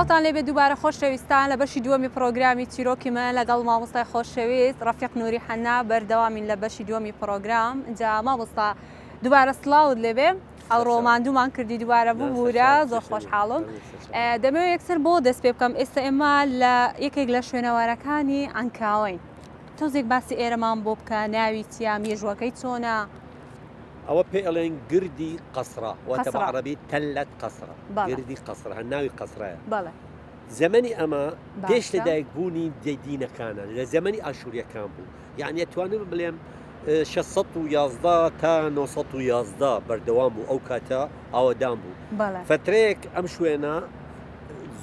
سڵاتان لێبێ دووبارە خۆشەویستان لە بەشی دووەمی پرۆگرامی چیرۆکیمە لەگەڵ مامۆستای خۆشەویست ڕەفیق نووری حەنا بەردەوامین لە بەشی دووەمی پرۆگرام. جا مامۆستا دووبارە سڵاوت لێبێ، ئەو ڕۆماندوومان کردی دووبارە ببوورە، زۆر خۆشحاڵم. دەمەوێت یەکسەر بۆ دەست پێ بکەم، ئێستا ئێمە لە یەکێک لە شوێنەوارەکانی ئەنکاوین. تۆزێک باسی ئێرەمان بۆ بکە، ناوی چیا، مێژوەکەی چۆنە؟ ئەوە پێ ئەڵێن گردی قەسرە، واتە بە عەرەبی تەلەت قەسرە، گردی قەسرە، هەناوی قەسرەیە. بەڵێ. زەمەنی ئەمە پێش لەدایکبوونی دینەکانە، لە زەمەنی ئاشووریەکان بوو. یعنی ئەتوانم بڵێم 611 تا 911 بەردەوام بوو، ئەو کاتە ئاوەدان بوو. فترەیەک ئەم شوێنە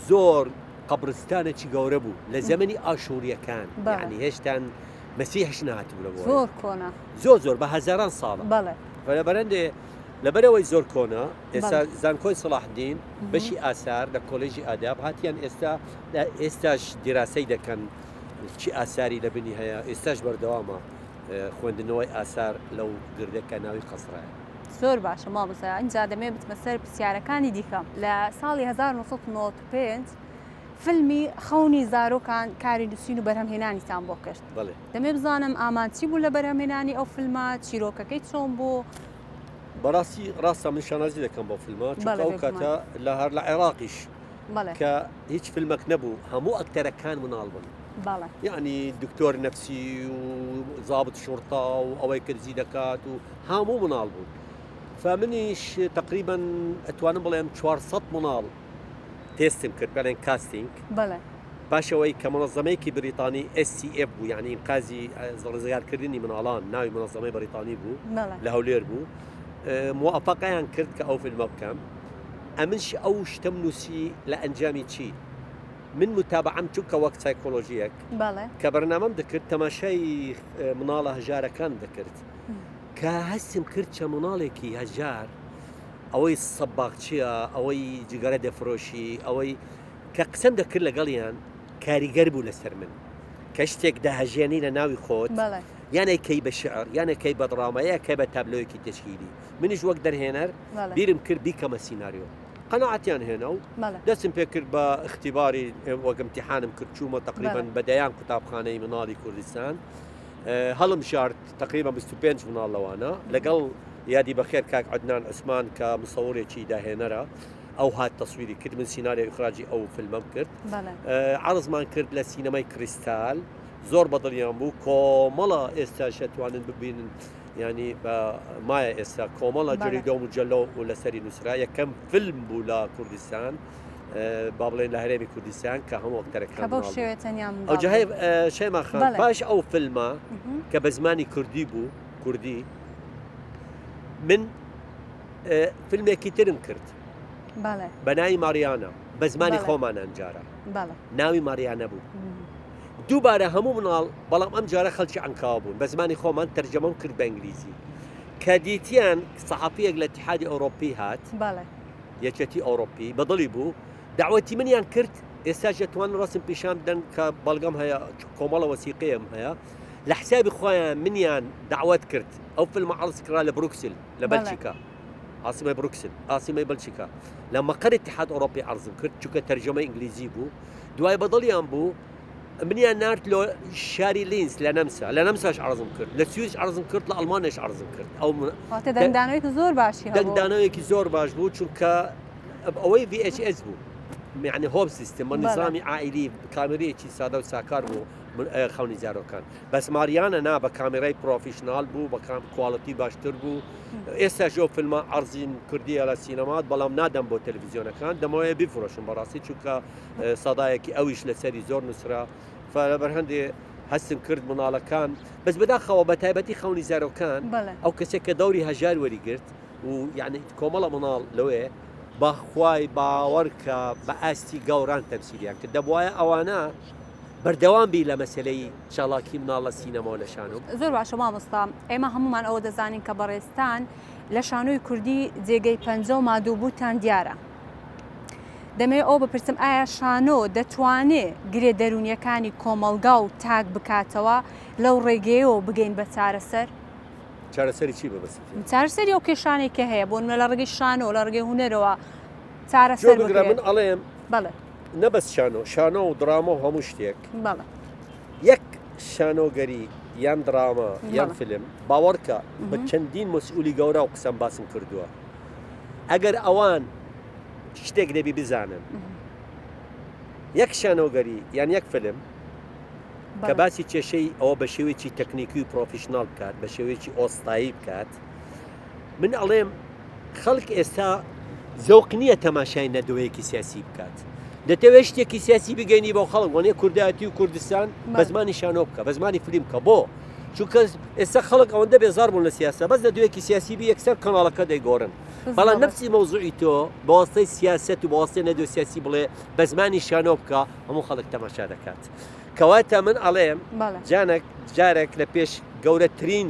زۆر قەبرستانێکی گەورە بوو لە زەمەنی ئاشووریەکان، یعنی هێشتان مەسیحش نهاتبوو لەبووە، زۆر کۆنا، زۆر بە هەزاران ساڵە. بەرەبەرەندێ لەبەرەوەی زۆر کۆنا، ئێستا زانکۆی سەلاحدین بەشی ئاسار لە کۆلێژی ئاداب هاتیان ئێستاش دیراسەی دەکەن چی ئاساری لە بنی هەیە، ئێستاش بەردەوامە خوێندنەوەی ئاسار لەو گردەکە ناوی قەسرایە. زۆر باشە مامۆستا، اینجا دەمێ بچمە سەر پرسیارەکانی دیکەم. لە ساڵی 1995 فیلمی خەونی زارۆکان کاری نووسین و بەرهەمهێنانیتان بۆ کرد. دەمێ بزانم ئامانچی بوو لە بەرهەمهێنانی ئەو فیلمە، چیرۆکەکەی چۆن بوو؟ بەڕاستی ڕاستە من شانازی دەکەم بۆ فیلمە، چونکە ئەو کاتە لە عێراقیش کە هیچ فیلمێک نەبوو، هەموو ئەکتەرەکان مناڵ بوون. یعنی دکتۆر نەفسی و ضابط شورتا و ئەوەی کرزی دەکات و هەموو مناڵ بوون. فمنیش تقریبا ئەتوانم بڵێم 400 مناڵ تێستم کرد، بەڵێن کاستینگ. باشەوەی کە منەظەمەیەکی بریتانی SCF بوو، یعنی ئینقازی ڕزگارکردنی مناڵان، ناوی منەظەمەی بریتانی بوو، لە هەولێر بوو. موافقەیان کرد کە ئەو فیلمە بکەم. ئەمنش ئەو شتم نووسی لە ئەنجامی چی؟ من متابعەم چونکە وەک سایکۆلۆژیەک کە بەرنامەم دەکرد، تەماشای مناڵە هەژارەکان دەکرد کە هەستم کرد چە مناڵێکی هەژار، ئەوەی سەباقچیە، ئەوەی جگەرە دەفرۆشی، ئەوەی کە قسەم دەکرد لەگەڵیان کاریگەر بوو لەسەر من، کە شتێک داهەژێنی لە ناوی خۆت، یانە کەی بە شعر، یانە کەی بە دراما، یا کەی بە تابلۆیەکی تەشکیلی. منیش وەک دەرهێنەر بیرم کرد بیکەمە سیناریۆ، قەناعەتیان هێنا و دەستم پێ کرد بە اختیباری، وەک امتحانم کرد، چوومە تقریبا بەدەیان قوتابخانەی مناڵی کوردستان، هەڵم شارد تقریبا 25 مناڵ لەوانە، لەگەڵ یادی بەخێر کاک عەدنان عوسمان کە مصەوڕێکی داهێنەرە، ئەو هات تەسویری کرد، من سیناریۆ ئیخراجی ئەو فیلمەم کرد. عەرضمان کرد لە سینەمای کریستال، زۆر بەدڵیان بوو، کۆمەڵە ئێستاش ئەتوانن ببینن، ینی بە مایە ئێستا کۆمەڵە جەری دۆم و جەلۆ و لەسەری نووسرا. یەکەم فیلم بوو لە کوردستان، با بڵێن لە هەرێمی کوردستان، کە هەموو ئەکتەرەکان ئەو جاهەیە شەیما خان. باش ئەو فیلمە کە بە زمانی کوردی بوو، کوردی، من فیلمێکی ترم کرد بە ناوی ماریانە، بە زمانی خۆمان ئەنجارە، ناوی ماریانە بوو. دووبارە هەموو مناڵ، بەڵام ئەم جارە خەڵکی ئەنکاو بوون، بە زمانی خۆمان تەرجەمەم کرد بە ئینگلیزی. کە دیتیان سەحافیەک لە اتحادی ئەوڕۆپی هات، یەکێتی ئەوڕۆپی بەدڵی بوو، داوەتی منیان کرد. ئێستاش دەتوانن ڕاستم پیشان بدەن کە بەڵگەم هەیە، کۆمەڵە وەسیقەیەم هەیە، لە حسابی خۆیان منیان داوەت کرد. ئەو فیلمە عەرض کرا لە بروکسل، لە بەلجیکا، عاصمەی بروکسل، عاصمەی بەلجیکا، لە مەقەر اتحاد ئەوڕۆپی عەرضم کرد، چونکە تەرجەمە ئینگلیزی بوو. دوای بەدڵیان بوو، منیان نارد لە شاری لینز لە نەمسا، لە نەمساش عەرضم کرد، لە سویس عەرضم کرد، لە ئەڵمانیش عەرضم کرد. ئەو دەنگدانەوەیەکی زۆر باشی هەبوو، دەنگدانەوەیەکی زۆر باش بوو، چونکە ئەوەی VHS بوو، یعنی هۆم سیستم، نظامی عائیلی، کامێرەیەکی سادە و ساکار بوو خەونی زارۆکان. بەس ماریانە نا، بە کامێرای پرۆفیشنال بوو، بە کواڵەتی باشتر بوو. ئێستا ژۆ فیلمە عەرضین کردیە لە سینەمات، بەڵام نادەم بۆ تەلەڤیزیۆنەکان، دەمەوەیە بیفرۆشم بەڕاستی، چونکە سەدایەکی ئەویش لەسەری زۆر نووسرا. فلەبەر هەندێ هەستم کرد مناڵەکان، بەس بەداخەوە بە تایبەتی خەونی زارۆکان، ئەو کەسێک کە دەوری هەژار وەریگرت و یعنی کۆمەڵە مناڵ لەوێ بەخوای باوەڕکە بە ئاستی گەوران تەمسیلیان کرد. دەبوایە ئەوانە بەردەوام بی لە مەسلەی چاڵاکی مناڵە سینەمەوە لە شانۆ. زۆر باشە مامۆستا، ئێمە هەمومان ئەوە دەزانین کە بەڕێستان لە شانۆی کوردی جێگەی پەنجە و مادووبووتان دیارە. دەمەوێت ئەو بپرسم، ئایا شانۆ دەتوانێت گرێ دەرونیەکانی کۆمەلگا و تاک بکاتەوە لەو ڕێگەیەوە بگەین بە چارەسەر؟ چارەسەری چی ببەست؟ چارەسەری ئەو کێشانێکی هەیە بۆ لە ڕێگەی شانۆ، لە ڕێگەی هونەرەوە چارەسەر بگرە. من ئەڵێم بەڵێ نەبەس شانۆ و دراما و هەموو شتێک بەڵێ یەک شانۆگەری یان دراما یان فیلم باوەڕکە بە چەندین مەسئولی گەورە و قسەم باسم کردووە ئەگەر ئەوان شتێک دەبی بزانن یەک شانۆگەری یان یەک فیلم کە باسی کێشەی ئەوە بە شێوەیەکی تەکنیکی و پرۆفیشنال بکات بە شێوەیەکی ئۆستایی بکات من ئەڵێم خەڵک ئێستا زەوق نییە تەماشای نەدوەیەکی سیاسی بکات دەتەوێت شتێکی سیاسی بگەینی بۆ خەڵک وانێ کوردایەتی و کوردستان بە زمانی شانۆ بکە بە زمانی فیلم بکە بۆ چونکە ئێستا خەڵک ئەوەندە بێزار بوون لە سیاسە بەس نەدوەیەکی سیاسی بی یەکسەر کەناڵەکە دەیگۆڕن بەڵام نەفسی مەوزوعی تۆ بە واسطەی سیاست و بە واسطەی نەدوە سیاسی بڵێ بە زمانی شانۆ بکە هەموو خەڵک تەماشا دەکات کەواتە من ئەڵێم جارێک لە پێش گەورەترین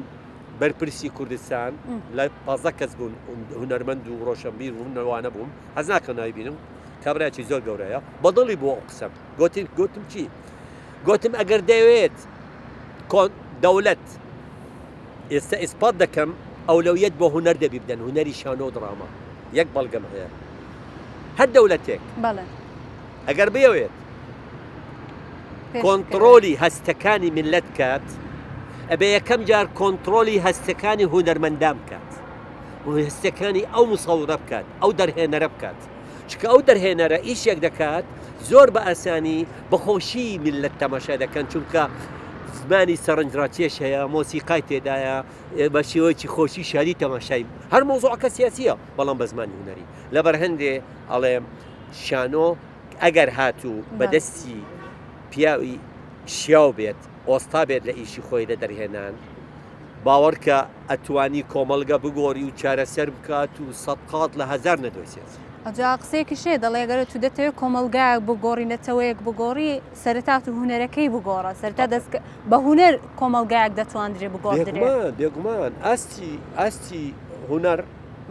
بەرپرسی کوردستان لە 15 کەس بوون هونەرمەند و ڕۆشنبیر و نەوانە بووم حەز ناکەم ناوی بینم کابراایکی زۆر گەورەیە بەدڵی بۆ قسەم گوتم چی گوتم ئەگەر دەوێت دەوڵەت ئێستا ئیسپات دەکەم ئەولەویەت بۆ هونەر دەبی بدەن هونەری شانۆ و دراما یەک بەڵگەم هەیە هەر دەوڵەتێک ئەگەر بێوێت کۆنتڕۆلی هەستەکانی ملت کات ئەبێ یەکەم جار کۆنتڕۆلی هەستەکانی هونەرمەندان بکات و هەستەکانی ئەو مسەورە بکات ئەو دەرهێنەرە بکات چکە ئەو دەرهێنەرە ئیشێک دەکات زۆر بە ئاسانی بەخۆشی ملت تەماشا دەکەن چونکە زمانی سەرنجڕاکێش هەیە مۆسیقای تێدایە بە شێوەیەکی خۆشی شاری تەماشای هەر مۆزوعەکە سیاسیە بەڵام بە زمانی هونەری لەبەر هەندێ ئەڵێم شانۆ ئەگەر هاتوو بەدەستی پیاوی شیاو بێت ئۆستا بێت لە ئیشی خۆی لە دەرهێنان باوەڕکە ئەتوانی کۆمەلگە بگۆری و چارەسەر بکات و سەدقات لە هەزار نەدۆسێت ئەجا قسەیەکی شێ دەڵێ گەرە تو دەتەوێت کۆمەلگایەک بگۆڕی نەتەوەیەک بگۆڕی سەرەتات و هونەرەکەی بگۆڕە سەرتا دەست بە هونەر کۆمەلگایەک دەتوانرێ بگۆڕدرێت بێگومان ئاستی هونەر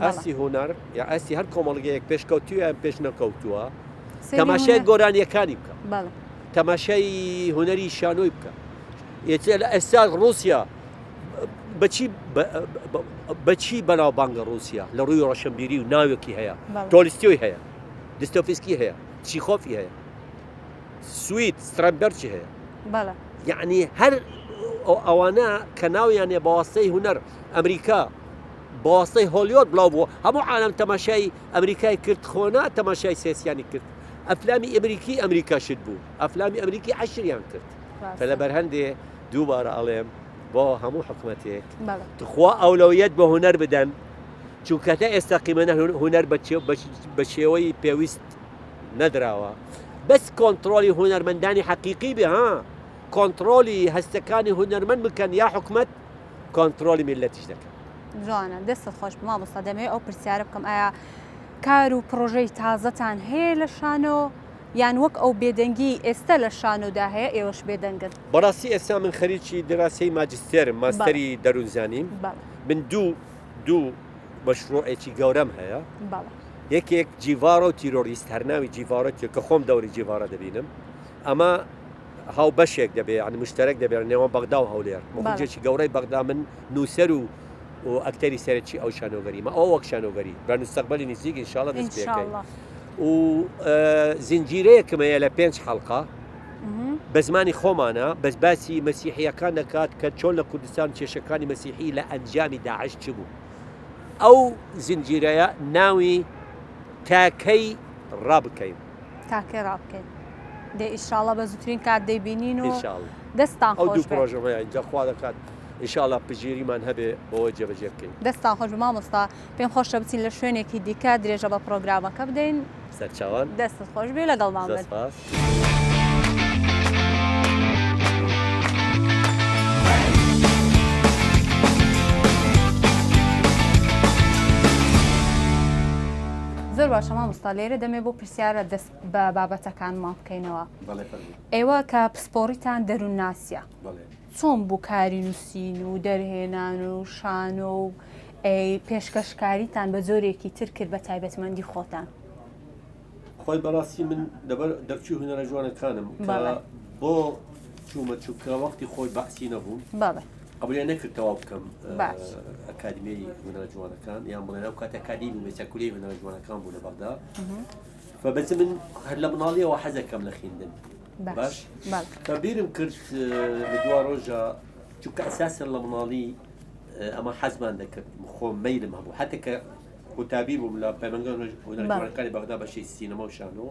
ئاستی هونەر یا ئاستی هەر کۆمەلگەیەک پێشکەوتویان پێش نەکەوتووە تەماشای گۆرانیەکانی بکە تەماشای هونەری شانۆی بکە ئێستا ڕوسیا بەچی بەناوبانگە رووسیا لە ڕووی ڕۆشنبیری و ناوێکی هەیە تۆلیستۆی هەیە دستۆفسکی هەیە چیخۆفی هەیە سوید سترامبەرچی هەیە یعنی هەر ئەوانە کە ناویانێ بەواسطەی هونەر ئەمریکا بەواسطەی هۆلیۆت بڵاو بووە هەموو عالەم تەماشای ئەمریکای کرد خۆنا تەماشای سیاسیانی کرد ئەفلامی ئەمریکا شت بوو ئەفلامی ئەمریکی عەشریان کرد کە لەبەر هەندێ دووبارە ئەڵێم بۆ هەموو حکومەتێک خوا ئەولەویەت بە هونەر بدەن چونکەتە ئێستا قیمەنە هونەر بە شێوەی پێویست نەدراوە بەس کۆنتڕۆلی هونەرمەندانی حەقیقی بێ ها کۆنتڕۆلی هەستەکانی هونەرمەند بکەن یا حکومەت کۆنتڕۆلی میلەتیش دەکەن جوانە دەستت خۆش مامۆستا دەمەوێت ئەو پرسیارە بکەم ئایا کار و پرۆژەی تازەتان هەیە لە شانۆ یان وەک ئەو بێدەنگی ئێستا لە شانۆدا هەیە ئێوەش بێدەنگن بەڕاستی ئێستا من خەریکی دراسی ماجستێرم ماستەری دەروونزانیم من دوو مەشروعێکی گەورەم هەیە یەکێک جیڤارە و تیرۆریست هەرناوی جیڤارەتێک کە خۆم دەوری جیڤارە دەبینم ئەمە هاو بەشێک دەبێت عنی مشتەرەك دەبێت نێوان بەغدا و هەولێر مخرجێکی گەورەی بەغدا من نووسەر و ئەکتەری سەرەکی ئەو شانۆگەریمە ئەو وەک شانۆگەری بە مستەقبەلی نزیک ئینشاڵڵا دەست پێکەین و زنجیرەیەکم هەیە لە 5 حەڵقە بە زمانی خۆمانە بەس باسی مەسیحیەکان دەکات کە چۆن لە کوردستان کێشەکانی مەسیحی لە ئەنجامی داعش چ بوو ئەو زنجیرەیە ناوی تاکەی ڕابکەین دێ ئیشاڵە بە زووترین کات دەیبینین و دەستان ئەو دوو پرۆژەمەیە اینجا خوا دەکات ئینشاءڵڵا پژێریمان هەبێ بەوە جێبەجێ بکەین دەستان خۆش مامۆستا پێم خۆشە بچین لە شوێنێکی دیکە درێژە بە پرۆگرامەکە بدەین سەرچاوان دەستت خۆش بێ لەگەڵمان بێت زۆر باشە مامۆستا لێرە دەمێ بۆ پرسیارە دەست بە بابەتەکانمان بکەینەوە ئێوە کە پسپۆڕیتان دەروون ناسیە چۆن بوو کاری نووسین و دەرهێنان و شانۆ و پێشکەشکاریتان بە جۆرێکی تر کرد بە تایبەتمەندی خۆتان خۆی بەڕاستی من دەبەر دەرچوو هونەرە جوانەکانم بۆ چوومە چووکە وەختی خۆی باسی نەبووم قبولێ نەکردەوە بکەم ئەکادمیای هونەرە جوانەکان یان بڵێن ئەو کات ئەکادیمی مێچەکولی هونەرە جوانەکان بوو لە بەغدا فبس من هلا مناڵیەوە حەزەکەم لە خوێندن باش فبیرم کرد لە دوا ڕۆژە چونکە ئەساساً لە مناڵی ئەمە حەزمان دەکرد خۆم مەیلم هەبوو حتى کە قوتابی بووم لە پەیمانگەکانی بەغدا بەشەی سینەما و شانۆ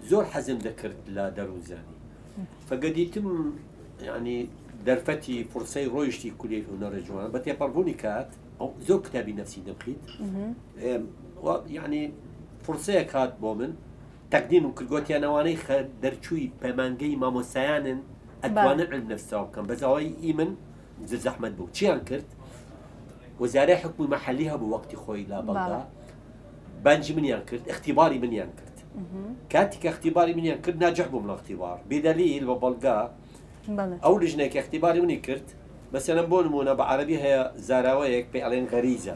زۆر حەزم دەکرد لە دەروونزانی فگەدیتم ینی دەرفەتی فرسەی ڕۆیشتی کولیەی هونەرە جوان بە تێپەڕبوونی کات زۆر کتابی نەفسی دەبخیت ینی فرسەیە کات بۆ من تەقدیم کردگوتیانەوانەی دەرچووی پەیمانگەی مامۆسایانن ئەتوانن علم نەفسەوە بکەم بەزەوەی ئیمن زەحمەت بوو چیان کرد وەزارەی حکومی مەحەلی هەبوو وەقتی خۆی لا بەڵدا بانجی منیان کرد اختیباری منیان کرد کاتی کە اختیباری منیان کرد ناجح بووم لە اختیبار بێدەلیل بە بەڵگا ئەو لژنێک اختیباری منی کرد مەسەلەن بۆ نمونە بە عەرەبی هەیە زاراوەیەک پێی ئەڵێن غەریزە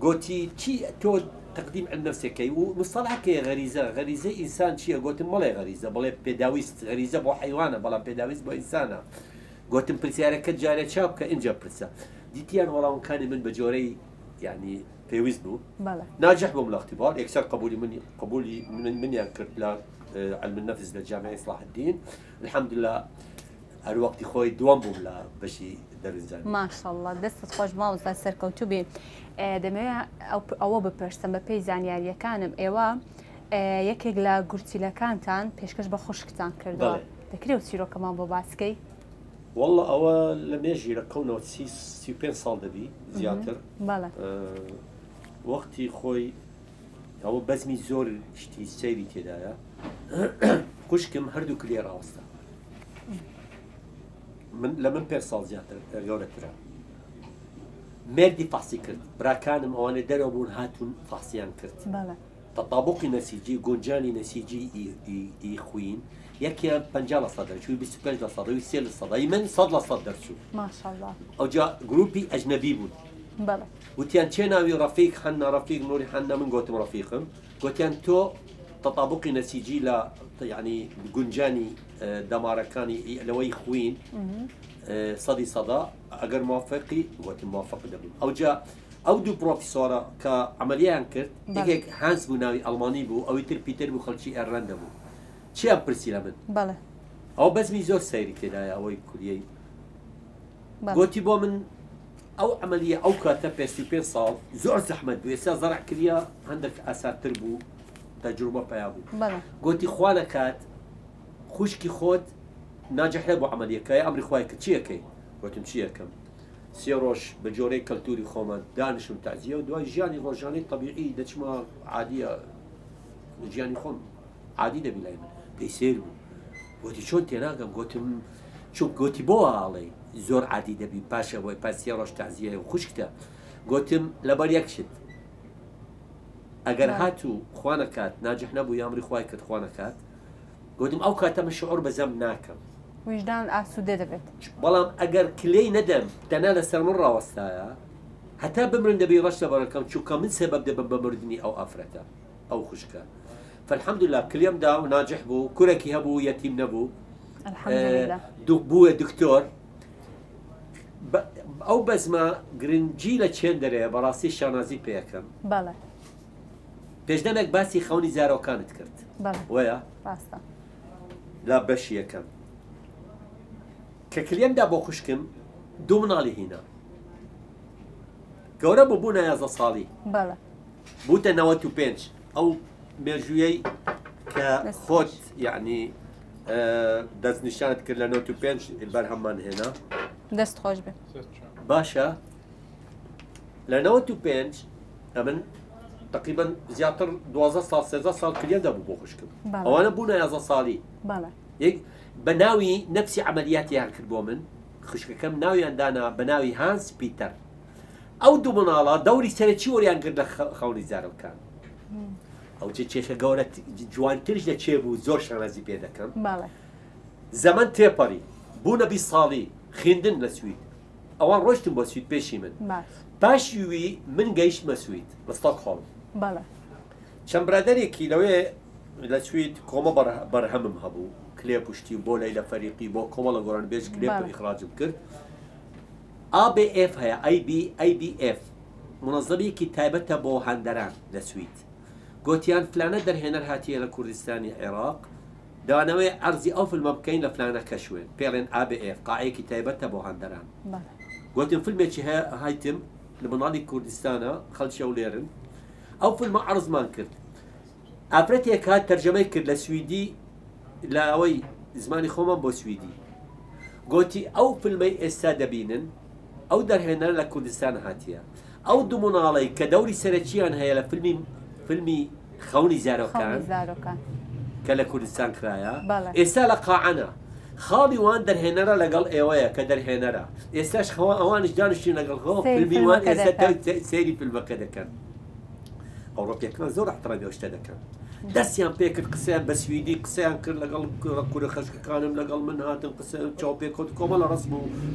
گوتی چی تۆ تقدیم علم نفسەکەی و مصطلحەکەی غەریزە ئینسان چییە گوتم مەڵێ غەریزە بڵێ پێداویست غەریزە بۆ حیوانە بەڵام پێداویست بۆ ئینسانە گوتم پرسیارەکە جارێ چاو بکە اینجا پرسە دیتیان وەڵامەکانی من بە جۆرەی یعنی پێویست بوو ناجح بووم لە اختیبار یەکسەر قبولی منیان کرد لە علم النفس لە جامعەی إصلاح الدین الحەمدولله هەر وەقتی خۆی دووەم بووم لە بەشی دەروونزانی ماشەڵڵا دەستت خۆش مامۆستا سەرکەوتوو بێ دەمەوێت ئەوە بپرسم بە پێی زانیاریەکانم ئێوە یەکێک لە گورچیلەکانتان پێشکەش بە خوشکتان کردووە دەکرێت چیرۆکەمان بۆ باسکەی والله ئەوە لە مێژی لە کەونەوە 35 ساڵ دەبی زیاتر وەقتی خۆی ئەوە بەزمی زۆر شتی سەیری تێدایە خوشکم هەردوو کلێ ڕاوەستە لە من 5 ساڵ زیاتر گەورەترە مردی فحسی کرد براکانم ئەوانە دەرەوە بوون هاتوون فحسیان کرد تەطابقی نەسیجی گۆنجانی نەسیجی ئی خوین یەکیان 50% دەرچووی 25% 3% من 100% دەرچوو ماشەڵڵا ئەوجا گروپی ئەجنەبی بوون وتیان چێ ناوی ڕەفیق حەنا ڕەفیق نوری حەنا من گوتم ڕەفیقم گوتیان تۆ تەطابقی نەسیجی لە یعنی گونجانی دەمارەکانی لەوەی خوین 100% ئەگەر موافقی گوتم موافق دەبوو ئەوجا ئەو دوو پرۆفیسۆرە کە عملیان کرد یەکێک هانس بوو ناوی ئەڵمانی بوو ئەوی تر پیتر بوو خەڵکی ئێرلەندە بوو چیان پرسی لە من ئەو بەزمی زۆر سەیری تێدایە ئەوەی کوریەی گوتی بۆ من ئەو عملیە ئەو کاتە 55 ساڵ زۆر زەحمەت بوو ئێستا زەڕع کردیا هەندێک ئاسانتر بوو تەجروبە پیا بوو گوتی خوا نەکات خوشکی خۆت ناجح نەبوو عملیەکەی ئەمری خوای کرد چیەکەی گوتم چی یەکەم 3 ڕۆژ بە جۆرەی کەلتوری خۆمان دانیشم تازیە و دوای ژیانی ڕۆژانەی طبیعی دەچمە عادیە ژیانی خۆم عادی دەبی لای من پێی سێر بوو گوتی چۆن تێناگەم گوتم چون گوتی بۆ ئاڵێ زۆر عادی دەبی پاشە بۆی پاس 3 ڕۆژ تازیە و خوشکتە گوتم لەبەر یەک شت ئەگەر هاتوو خوا نەکات ناجح نەبوو یامری خوای کرد خوا نەکات گوتم ئەو کاتە من شعور بەزەم ناکەم وجدان ئاسوودە دەبێت بەڵام ئەگەر کلەی نەدەم تەنها لەسەر من ڕاوەستایە هەتا بمرن دەبی ڕەش لەبەرەکەم چونکە من سەبەب دەبم بە مردنی ئەو ئافرەتە ئەو خوشکە فالحەمدولله کلێم دا و ناجح بوو کوڕێکی هەبوو یەتیم نەبوو بووە دکتۆر ئەو بەزمە گرنگی لە چێن دەرەیە بەڕاستی شانازی پێەکەم پێشدەمێک باسی خەونی زارۆکانت کرد وەیە لا بەشی یەکەم کە کلێمدا بۆ خوشکم دوو مناڵی هینا گەورە بوو 11 ساڵی بووتە 95 ئەو مێژوویەی کە خۆت یعنی دەست نیشانت کرد لە 95 بەرهەممان هێنا دەست خۆش بێ باشە لە 95 ئەمن تقریبا زیاتر 12 ساڵ 13 ساڵ کلێمدا بوو بۆ خوشکم ئەوانە بوون 11 ساڵی بە ناوی نەفسی عملیاتیان کرد بۆ من خوشکەکەم ناویان دانا بە ناوی هانس پیتەر ئەو دوو مناڵە دەوری سەرەکی وەریان کرد لە خەونی زارۆکان ئەو کێشە گەورە جوانترش لە چێ بوو زۆر شانازی پێ دەکەم زەمن تێپەڕی بوونە 20 ساڵی خوێندن لە سوید ئەوان ڕۆشتم بۆ سوید پێشی من پاشیوی من گەیشتمە سوید لە ستۆکهۆڵم چەند برادەرێکی لەوێ لە سوید کۆمە بەرهەمم هەبوو کلێ پشتی بۆ لای لە فەریقی بۆ کۆمەڵە گۆران بێژ کلێپ ئیخراجم کرد ABF هەیە IBF منەظەمێکی تایبەتە بۆ هەندەران لە سوید گوتیان فلانە دەرهێنەر هاتیە لە کوردستانی عێراق دانەوەی عەرزی ئەو فیلمە بکەین لە فلانە کەشوێن پێڵێن ABF قاعەیەکی تایبەتە بۆ هەندەران گوتم فیلمێکی هەیە هایتم لە مناڵی کوردستانە خەڵکی ئەو لێرن ئەو فیلمە عەرزمان کرد ئافرەتێک هات تەرجەمەی کرد لە سویدی لە ئەوەی زمانی خۆمان بۆ سویدی گوتی ئەو فیلمەی ئێستا دەبینن ئەو دەرهێنەر لە کوردستان هاتیە ئەو دوو مناڵەی کە دەوری سەرەکییان هەیە لە فیلمی خەونی زارۆکان کە لە کوردستان کرایە ئێستا لە قاعەنە خاڵی وان دەرهێنەرە لەگەڵ ئێوەیە کە دەرهێنەرە ئێستاش ئەوانش دانیشتین لەگەڵ خۆ فیلمی وان ئێستا سەیری فیلمەکە دەکەن ئەوڕۆپیەکان زۆر احترامی ئەو شتە دەکەن دەستیان پێ کرد قسەیان بە سویدی قسەیان کرد لەگەڵ کوورە خەشکەکانم لەگەڵ من هاتن قسە چاو پێ کۆت کۆمەڵە ڕسم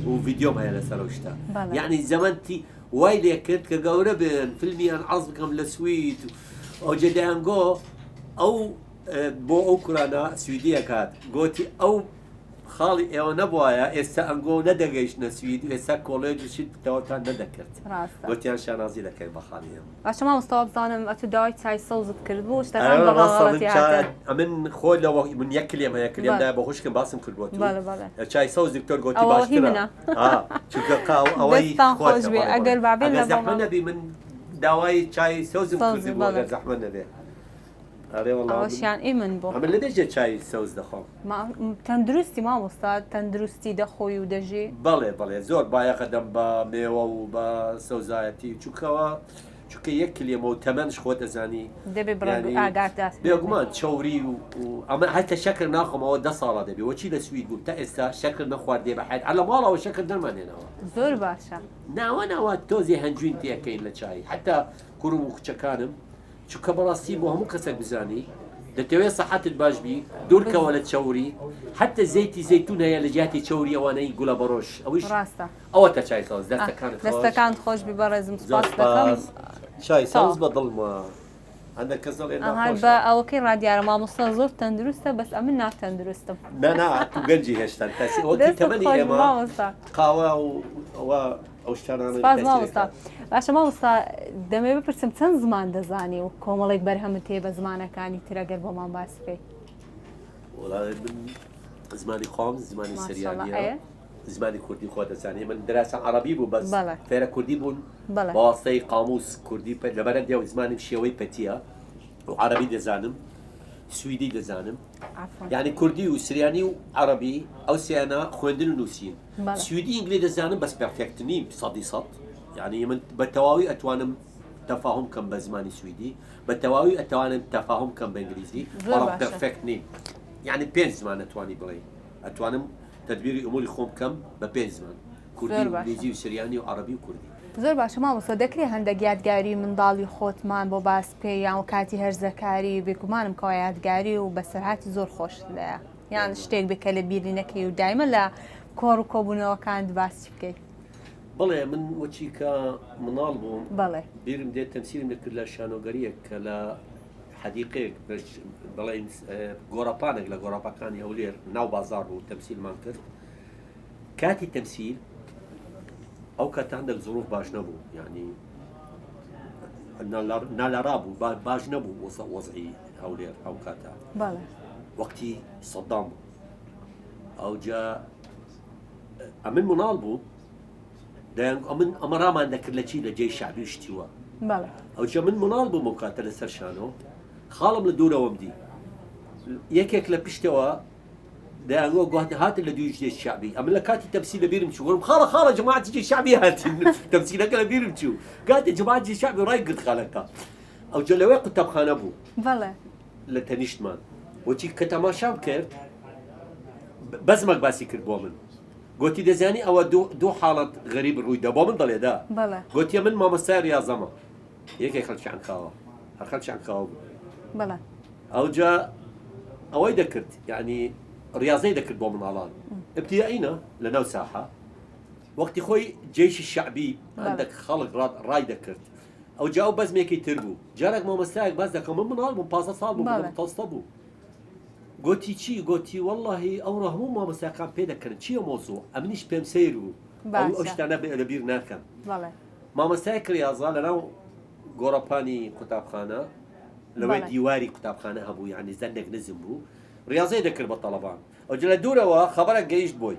و ڤیدیۆم هەیە لەسەر ئەو شتە یعنی زەمەنتی وای لێ کرد کە گەورە بن فیلمیان عەرز بکەم لە سوید ئەو جێدایانگۆ ئەو بۆ ئەو کورانە سویدیە کات گوتی ئەو خاڵی ئێوە نەبووایە ئێستا ئەنگۆ نەدەگەیشتە سوید ئێستا کۆڵێجشیت تەوەتان نەدەکرد گوتیان شانازی دەکەی بە خاڵی ئێمە باشە مامۆستا بزانم ئەتو داوای چای سەوزت کرد بوو شتەکان بەڵاڵەتی هاتن من خۆی لەوە من یەک کلێمە یەک کلێمدا بە خوشکم باسم کردووە چای سەوز دکتۆر گوتی باشترە چونکە ئەوەی خۆش بێ ئەگەر بابێن لە زەحمە نەبی من داوای چای سەوزم کردی بوو ئەگەر زەحمە نەبێ ئەوەشیان ئێمن بۆ ئەمە لە دەژێ چای سەوز دەخۆم تەندروستی مامۆستا تەندروستی دەخۆی و دەژێ بەڵێ زۆر بایەخە دەم بە مێوە و بە سەوزایەتی چووکەوە چونکە یەک کلێمە و تەمەنش خۆ دەزانی دەبێ ئاگادار بێگومان چاوری و ئەمە هەتە شەکر ناخۆمەوە 10 ساڵە دەبێ وەچی لە سوید بوو تا ئێستا شەکر نەخواردێ بەحەد لە ماڵەوە شەکر دەرمانێنەوە زۆر باشە ناوە تۆزی هەنجوین تێکەین لە چای حتا کوڕم و کچەکانم چونکە بەڕاستی بۆ هەموو کەسێک بزانی دەتەوێت سەحەتت باش بی دوورکەوە لە چاوری حتا زەیتی زەیتون هەیە لە جیاتی چاوری ئەوانەی گوڵە بەڕۆژ ئەویش ڕاستە ئەوە تا چای سەوز دەستەکان خۆش بی بەڕێزم سپاس دەکەم چای سەوز بەدڵمە هەندێک کەس دەڵێن بە ئەوەکەی ڕادیارە مامۆستا زۆر تەندروستە بەس ئەمن ناتەندروستم نا تو گەنجی هێشتان تاسی ئەوەی تەمەنی ئێمە قاوە و ئەوە ئەو شتانانە مامۆستا باشە مامۆستا دەمێ بپرسم چەند زمان دەزانی و کۆمەڵێک بەرهەمت تێ بە زمانەکانی ترەگەر بۆمان باس بکەی زمانی خۆم زمانی سریانیە زمانی کوردی خۆ دەزانێ من دەراسە عەرەبی بوو بەس فێرە کوردی بوون بەواسطەی قاموس کوردی لەبەرە دێو زمانم شێوەی پەتیە و عەرەبی دەزانم سویدی دەزانم یعنی کوردی و سریانی و عەرەبی ئەو سیانە خوێندن و نووسین سویدی ئینگلی دەزانم بەس پێرفێکت نیم 100% یعنی من بە تەواوی ئەتوانم تەفاهم کەم بە زمانی سویدی بە تەواوی ئەتوانم تەفاهم کەم بە ئینگلیزی بەڵام پێرفێکت نیم یعنی 5 زمان ئەتوانی بڵێ ئەتوانم تدبیری ئەموری خۆم کەم بە 5 زمان کوردی ئینگلیزی و سریانی و عەرەبی و کوردی زۆر باشە مامۆستا دەکرێت هەندێک یادگاری منداڵی خۆتمان بۆ باس پێ یان و کاتی هەرزەکاری بێگومانم کەوا یادگاری و بەسەرهاتی زۆر خۆش لەیە یان شتێک بکە لە بیری نەکەی و دایمە لە کۆڕ و کۆبوونەوەکان باسی بکەیت بڵێ من وەچی کە مناڵ بووم بەڵێ بیرم دێت تەمسیلم دەکرد لە شانۆگەریەک کە لە حەدیقەیەک بڵێن گۆڕەپانێک لە گۆڕەپەکانی هەولێر ناو بازار بوو تەمسیلمان کرد کاتی تەمسیل ئەو کات هەندێک زۆر باش نەبوو یعنی نالەرا بوو باش نەبوو وەزعی هەولێر ئەو کاتە وەکتی سەدام بوو ئەوجا ئەمن مناڵ بوو ئەمە ڕامان دەکرد لە چی لە جێی شعبی شتیوە ئەوجا من مناڵ بووم ئەو کاتە لەسەر شانۆ خاڵم لە دوورەوەم دی یەکێک لە پشتەوە دەیانگۆ گوهاتە هاتن لە دوی جێی شعبی ئەمە لە کاتی تەمسیل لە بیرم چوو وەرم خاڵە جەماعەتی جێی شعبی هاتین تەمسیلەکە لە بیرم چوو کاتێ جەماعەت جێی شعبی ڕای گرت خاڵەکە ئەوجا لەوەی قوتابخانە بوو لە تەنیشتمان وەچی کە تەماشام کرد بەزمەک باسی کرد بۆ من گوتی دەزانی ئەوە دوو حاڵەت غەریب ڕوویدا بۆ من دەڵێدا گوتیە من مامۆستای ریاضەمە یەکێک خەڵکیان کاوە هەر خەڵکیان کاوە بوو ئەوجا ئەوەی دەکرد یعنی ریاضەی دەکرد بۆ مناڵان ابتیدائینە لە ناو ساحە وەختی خۆی جێیشی شعبی هەندێک خەڵک ڕای دەکرد ئەوجا ئەو بەزمێکی تر بوو جارێک مامۆستایەک باس دەکەم من مناڵ بووم 15 ساڵ بووم تەستە بوو گوتی چی گوتی واللهی ئەوڕە هەموو مامۆستایەکان پێ دەکردن چییە مۆزوع ئەمنیش پێم سەیر بوو ئەو شتانە لەبیر ناکەم مامۆستایەک ریاضە لەناو گۆڕەپانی قوتابخانە لو ديواري كتابخانه هبو يعني زنك نزم بو رياضي ذكر بالطلبان وجل دورة خبرك جيش بوي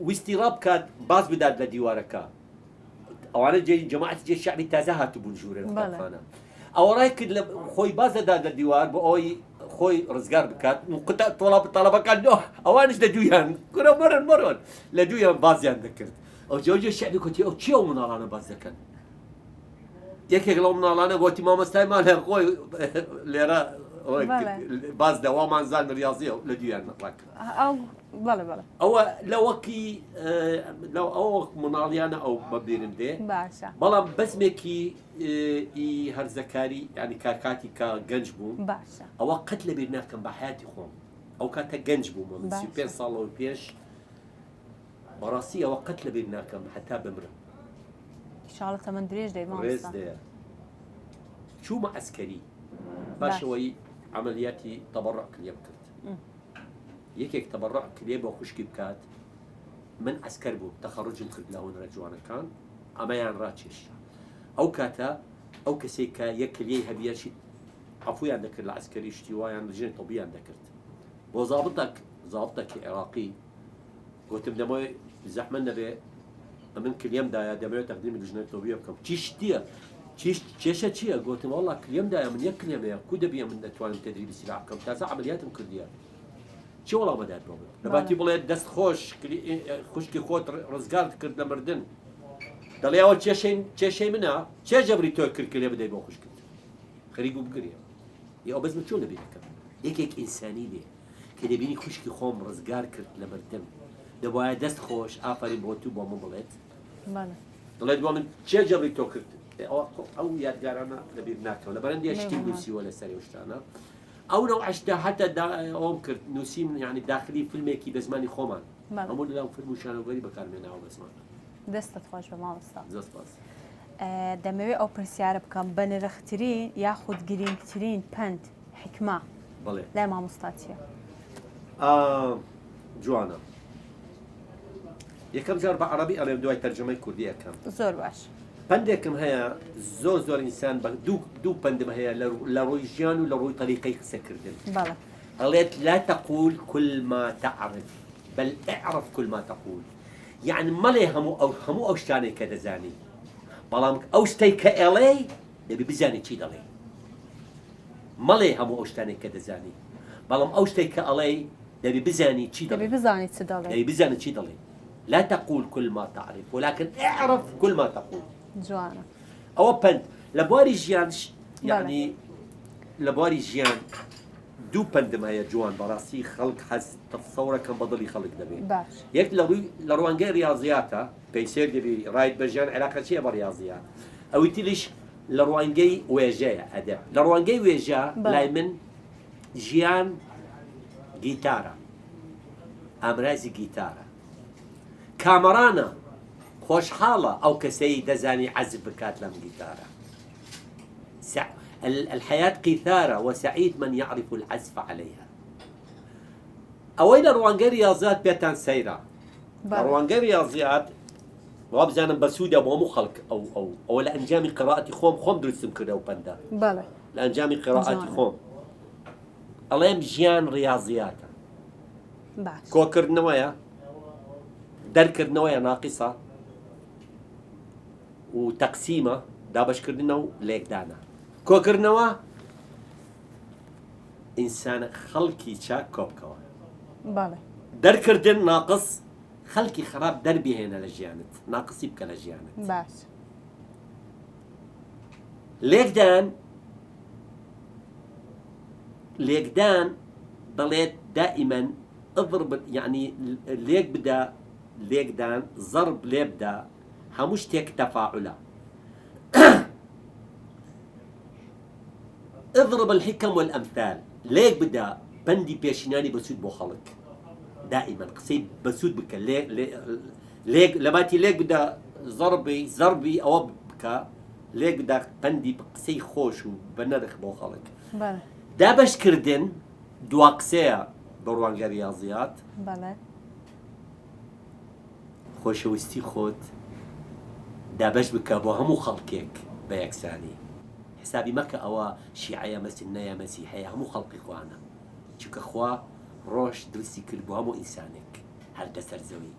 واستراب كان باز بدال لديوارك او انا جماعه الجيش الشعبي تازهت بنجور الكتابخانه او رايك خوي باز دال للديوار بوي خوي رزقار بكات وقطع طلبه كان نوح اوانش لدويان كنا مرن لدويان باز يعني ذكرت او جوجو الشعبي كنت او تشيو من انا باز ذكر يكيك لو من انا قلت ماما ستاي مالها خوي ليرا باز دوام زال رياضيه لدويان نطلق او بلا او لو كي لو او مناليانا او مبدين دي باشا بلا بس ميكي اي هر زكاري يعني كاكاتي كجنج بوم باشا او قتل بيناكم بحياتي خوم او كاتا جنج بوم من سوبر صالو بيش براسي او قتل بيناكم حتى بمر ان شاء الله تمن دريج دي ما ريز دي شو مع عسكري باشوي عملياتي تبرع كل يوم كنت يكيك تبرع كل يوم وخشكي بكات من عسكر بو تخرج الكرد لهون رجوانا كان اما يعني راتشش او كاتا او كسيكا يكلي هبياشي عفوا عندك العسكري اشتواء يعني لجنة طبيعي ذكرت بو ضابطك عراقي قلت بدموي زحمة النبي من كل يوم دايا دموي تقديم اللجنة الطبيعية بكم تشيشة تشيا قلت والله كل يوم دايا من يكل يوم يا كودا بيا من توان تدريب السلاح كم تازع عملياتهم كردية شو والله ما دار بابا نباتي بلا دست خوش كي خوت رزقار كرد لمردن دليا اول تشي منها تشي جبري تو كل يوم بدي بخش كرد خريجو بقريه يا بس شو نبي لك هيك انساني دي كده بيني خشكي خوم رزقار كرت لمردم دبا دست خوش افرين بوتو بومو بلت بله طلعت بومن تشي جبري تو كرت او يادقار انا نبي بناك ولا برندي اشتي نسي ولا سري وشتانا او لو عشتها حتى اوم كرت نسيم يعني داخلي فيلميكي بزماني خومان امول لهم فيلم وشانو غري بكار منها وبسمان دست خوش بما وسط زست باس دەمەوێت ئەو پرسیارە بکەم بە نرخترین یاخود گرنگترین پند حکمە لای مامۆستا چییە؟ جوانە یەکەم جار بە عەرەبی ئەڵێم دوای تەرجەمەی کوردی ئەەکەم زۆر باش پندێکم هەیە زۆر ئینسان بە دوو پندم هەیە لە ڕۆی ژیان و لە ڕۆی طەریقەی قسەکردن بەڵێ قالت لا تقول كل ما تعرف بل اعرف كل ما تقول يعني مالي همو او شتاني كدزاني بلام او شتي كالي دبي بزاني تشي دلي مالي همو او شتاني كدزاني بلام او شتي كالي دبي بزاني تشي دلي دبي بزاني تشي دلي لا تقول كل ما تعرف ولكن اعرف كل ما تقول جوانا او بنت لبواري جيان يعني لبواري جيان دو بندم هيا جوان براسي خلق حس تصوره كان بضل خلق دبي باش يك لروانجي رياضياتا بيصير دبي رايد بجان علاقه شيء برياضيات او يتليش لروانجي ويجا ادب لروانجي ويجا لايمن جيان جيتارا امرازي جيتارا كامرانا خوش حاله او كسي دزاني عزف بكات لم جيتارا الحياة قيثارة وسعيد من يعرف العزف عليها أويل روانجي رياضيات بيتان سيرة روانجي رياضيات وابزانا بسودة ومو خلق أو لأنجامي قراءتي خوم درسم كده وبندا بله لأنجامي قراءتي خوم أليم جيان رياضيات باش كوكر نوايا دركر نوايا ناقصة وتقسيمة دابش كردنو ليك دانا كوكرنوا إنسان خلقي شاك كوبكوا بله دركردن ناقص خلقي خراب دربي هنا لجيانت ناقص يبكى لجيانت باش ليكدان بليت دائما اضرب يعني ليكدان ضرب ليبدا هموش تيك تفاعله اضرب الحكم والامثال ليك بدا بندي بيشناني بسود بو خلق دائما قصيب بسود بك ليك لماتي ليك بدا ضربي او بك ليك بدا بندي بقسي خوش وبنرخ بو خلق بله دا باش كردن دواقسيا بروان رياضيات بله خوشويستي خوت دا باش بك بو همو خلقك بيكساني حسابي مكة أو شيعية مسنية مسيحية همو خلقي خوانا چونك خوا روش درسي كل بو همو إنسانك هل دسر زوي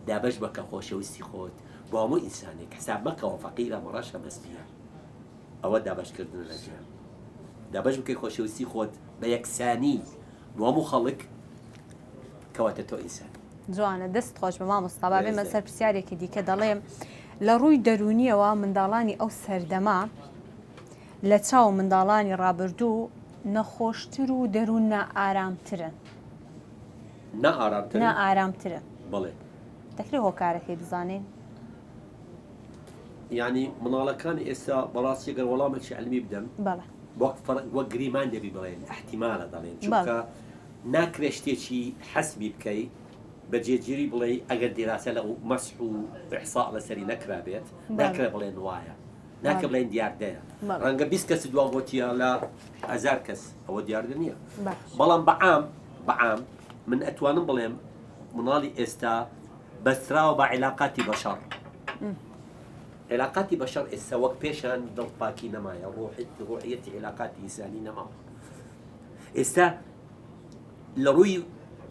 دابش بك خوش وسي خود بو همو إنسانك حساب مكة وفقيرة مراشة مسبية أو دابش كردن الأجيال دابش بك خوش وسي خود بيكساني بو همو خلق كواتتو إنسان جوانە دەست خۆش بە مامۆستا با بێمە سەر پرسیارێکی دیکە دەڵێم لە ڕووی دەرونیەوە منداڵانی ئەو سەردەما لە چاو منداڵانی ڕابردوو نەخۆشتر و دەروون نائارامترن نائارامترن بەڵێ دەکرێت هۆکارەکەی بزانین یعنی مناڵەکانی ئێستا بەڕاستی گەر وەڵامێکی علمی بدەن بەڵێ وەک گریمان دەبی بڵێن احتیمالە دەڵێن چونکە ناکرێت شتێکی حەسبی بکەی بەجێگیری بڵێ ئەگەر دیراسە لە مەسح و ئیحساء لەسەری نەکرا بێت ناکرێت بڵێن وایە ناکە بڵێن دیاردەیە ڕەنگە 20 کەس دوا بۆتیە لە 1000 کەس ئەوە دیاردە نییە بەڵام بەعام من ئەتوانم بڵێم مناڵی ئێستا بەستراوە بە عیلاقاتی بەشەڕ علاقاتی بەشەڕ ئێستا وەک پێشان دڵپاکی نەمایە ڕۆحیەتی علاقاتی ئینسانی نەماوە ئێستا لە ڕووی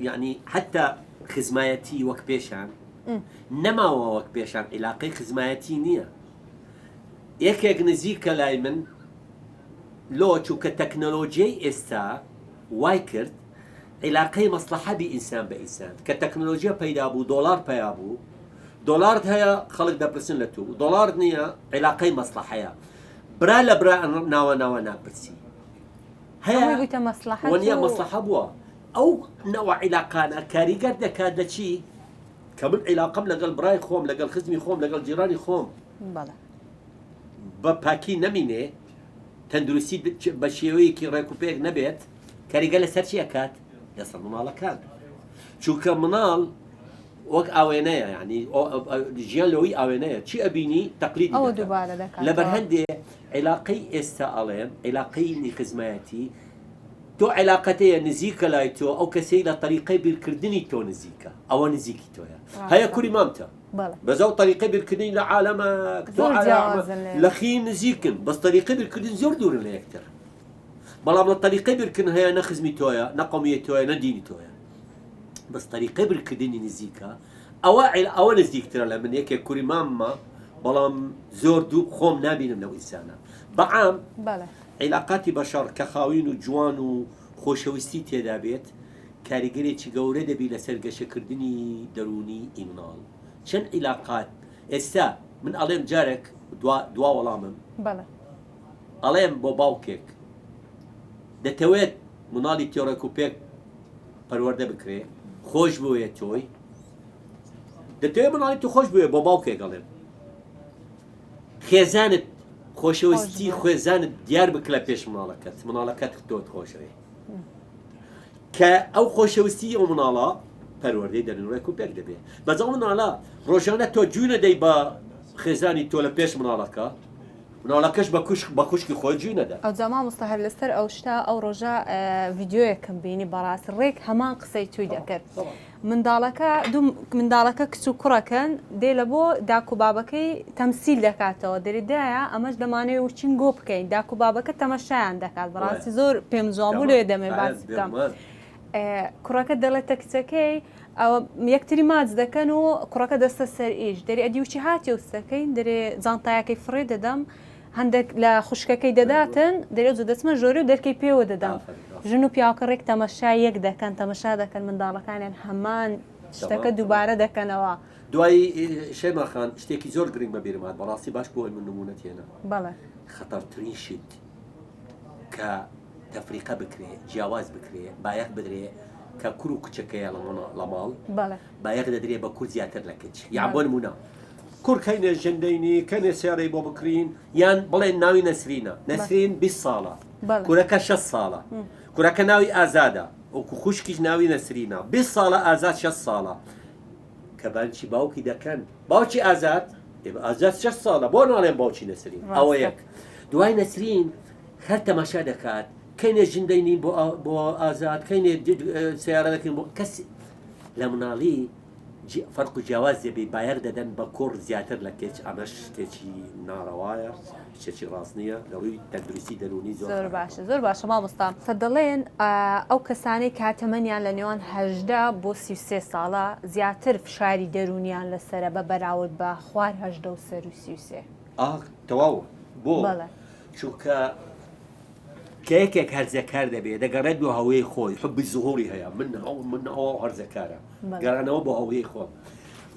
یعنی حتا خزمایەتی وەک پێشان نەماوە وەک پێشان عیلاقەی خزمایەتی نییە یەکێک نزیکە لای من لۆ چووکە تەکنەلۆژیای ئێستا وای کرد عیلاقەی مەسلحەبی ئینسان بە ئینسان کە تەکنەلۆژیە پەیدا بوو دۆڵار پیا بوو دۆڵارت هەیە خەڵک دەپرسن لە تو دۆڵار نییە عیلاقەی مەسلحەیە برا لە برا ناوە ناپرسی هەیە وەنیە مەسلحە بووە ئەو نەوە عیلاقانە کاریگەر دەکات لە چی کە من عیلاقەم لەگەڵ برای خۆم لەگەڵ خزمی خۆم لەگەڵ جیرانی خۆم بە پاکی نەمینێ تەندروستی بە شێوەیەکی ڕێکوپێک نەبێت کاریگەر لەسەر چی ئەکات لەسەر مناڵەکان چونکە مناڵ وەک ئاوێنەیە یعنی ژیان لەوەی ئاوێنەیە چی ئەبینی تەقلیدی لەبەر هەندێ عیلاقەی ئێستا ئەڵێم عیلاقەی خزمایەتی تۆ عیلاقەتەیە نزیکە لای تۆ ئەو کەسەی لە طریقەی بیرکردنی تۆ نزیکە ئەوە نزیکی تۆیە هەیە کوری مامتە بەزاو طریقەی بیرکردنی لە عالەمە لە خی نزیکن بەس طریقەی بیرکردن زۆر دوورن لە یەکتر بەڵام لە طریقەی بیرکردن هەیە نە خزمی تۆیە نە قەومیەتی تۆیە نە دینی تۆیە بەس طریقەی بیرکردنی نزیکە ئەوە نزیکترە لە من یەکێک کوری ماممە بەڵام زۆر دوو خۆم نابینم لەو ئینسانە بەعام عیلاقاتی بەشەڕ کە خاوین و جوان و خۆشەویستی تێدا بێت کاریگەرێکی گەورە دەبی لەسەر گەشەکردنی دەرونی ئیمناڵ چەند عیلاقات ئێستا من ئەڵێم جارێک دوا وەڵامم ئەڵێم بۆ باوکێک دەتەوێت مناڵی تێڕێک و پێک پەروەردە بکرێ خۆش بووە تۆی دەتەوێت مناڵی تو خۆش بووێ بۆ باوکێک ئەڵێم خێزانت خۆشەویستی خوێزانت دیار بکە لە پێش مناڵەکەت تۆت خۆشەوێ کە ئەو خۆشەویستی ئەو مناڵە پەروەردەی دەرونڕێک و پێک دەبێت بەجاڵ مناڵە ڕۆژانە تۆ جوونە دەی بە خێزانی تۆ لە پێش مناڵەکە مناڵەکەش بە خوشکی خۆی جوی نەدا ئەو جاما مستەهەر لەسەر ئەو شتا ئەو ڕۆژە ڤیددیۆیەکەم بینی بەڕاست ڕێک هەمان قسەی توی دەکرد منداڵەکە کچ و کوڕەکەن دێ لە بۆ داکوبابەکەی تەمسیل دەکاتەوە دەریدایە ئەمەش دەمانەوێت وچین گۆ بکەین داکوبابەکە تەمەشایان دەکات بەڕاستی زۆر پێم جوان بوو لێ دەمێ باس بکەم کوڕەکە دەڵێتە کچەکەی ئەوە یەکتری ماچ دەکەن و کوڕەکە دەستە سەر ئیش دەری ئەدی وچی هاتی وستەکەی دەرێ جانتایەکەی فڕێ دەدەم هەندێک لە خوشکەکەی دەداتن دەرێت دەچمە ژۆری و دەرکەی پێوە دەدەم ژن و پیاوەکە ڕێک تەمەشا یەک دەکەن تەمەشا دەکەن منداڵەکانیان هەمان شتەکە دووبارە دەکەنەوە دوای شێماخان شتێکی زۆر گرنگ بە بیرمات بەڕاستی باش بۆی من نمونە تێنە بەڵێ خەتەرترین شت کە تەفریقە بکرێ جیاواز بکرێ بایەق بدرێ کە کوڕ و کچەکەیە لە ماڵ بایەق دەدرێ بە کوور زیاتر لە کچ یان بۆ نمونە کوڕ کەینێ ژەندەینی کەنێ سیارەی بۆ بکرین یان بڵێن ناوی نەسرینە نەسرین 20 ساڵە کوورەکە 6 ساڵە کوورەکە ناوی ئازادە وەکو خوشکیش ناوی نەسرینە 20 ساڵە ئازاد 6 ساڵە کە بانچی باوکی دەکەن باوکی ئازاد ئازاد 6 ساڵە بۆ ناڵێن باوکی نەسرین ئەوە یەک دوای نەسرین هەر تەماشا دەکات کەینێ ژندەینی بۆ ئازاد کەینێ سیارە دەکەین بۆ کەس لە مناڵی فەرق و جیاواز دەبێ باەر دەدەن بە کۆڕ زیاتر لە کێچ ئەمەش شتێکی ناڕەوایە شتێکی ڕاست نییە لە ڕووی تەندروستی دەرونی زۆر باشە زۆر باشە مامۆستا دەڵێن ئەو کەسانەی کاتەمەنیان لە نێوان 18 بۆ 33 ساڵە زیاتر فشاری دەرونیان لەسرە بە بەراورد بە خوار 18 و سەر و 33 تەواو بۆ چونکە کە یەکێک هەرزەکار دەبێت دەگەڕێت بۆ هەوەی خۆی حب زهوری هەیە من ئەوە هەرزەکارە گەڕانەوە بۆ هەوەی خۆم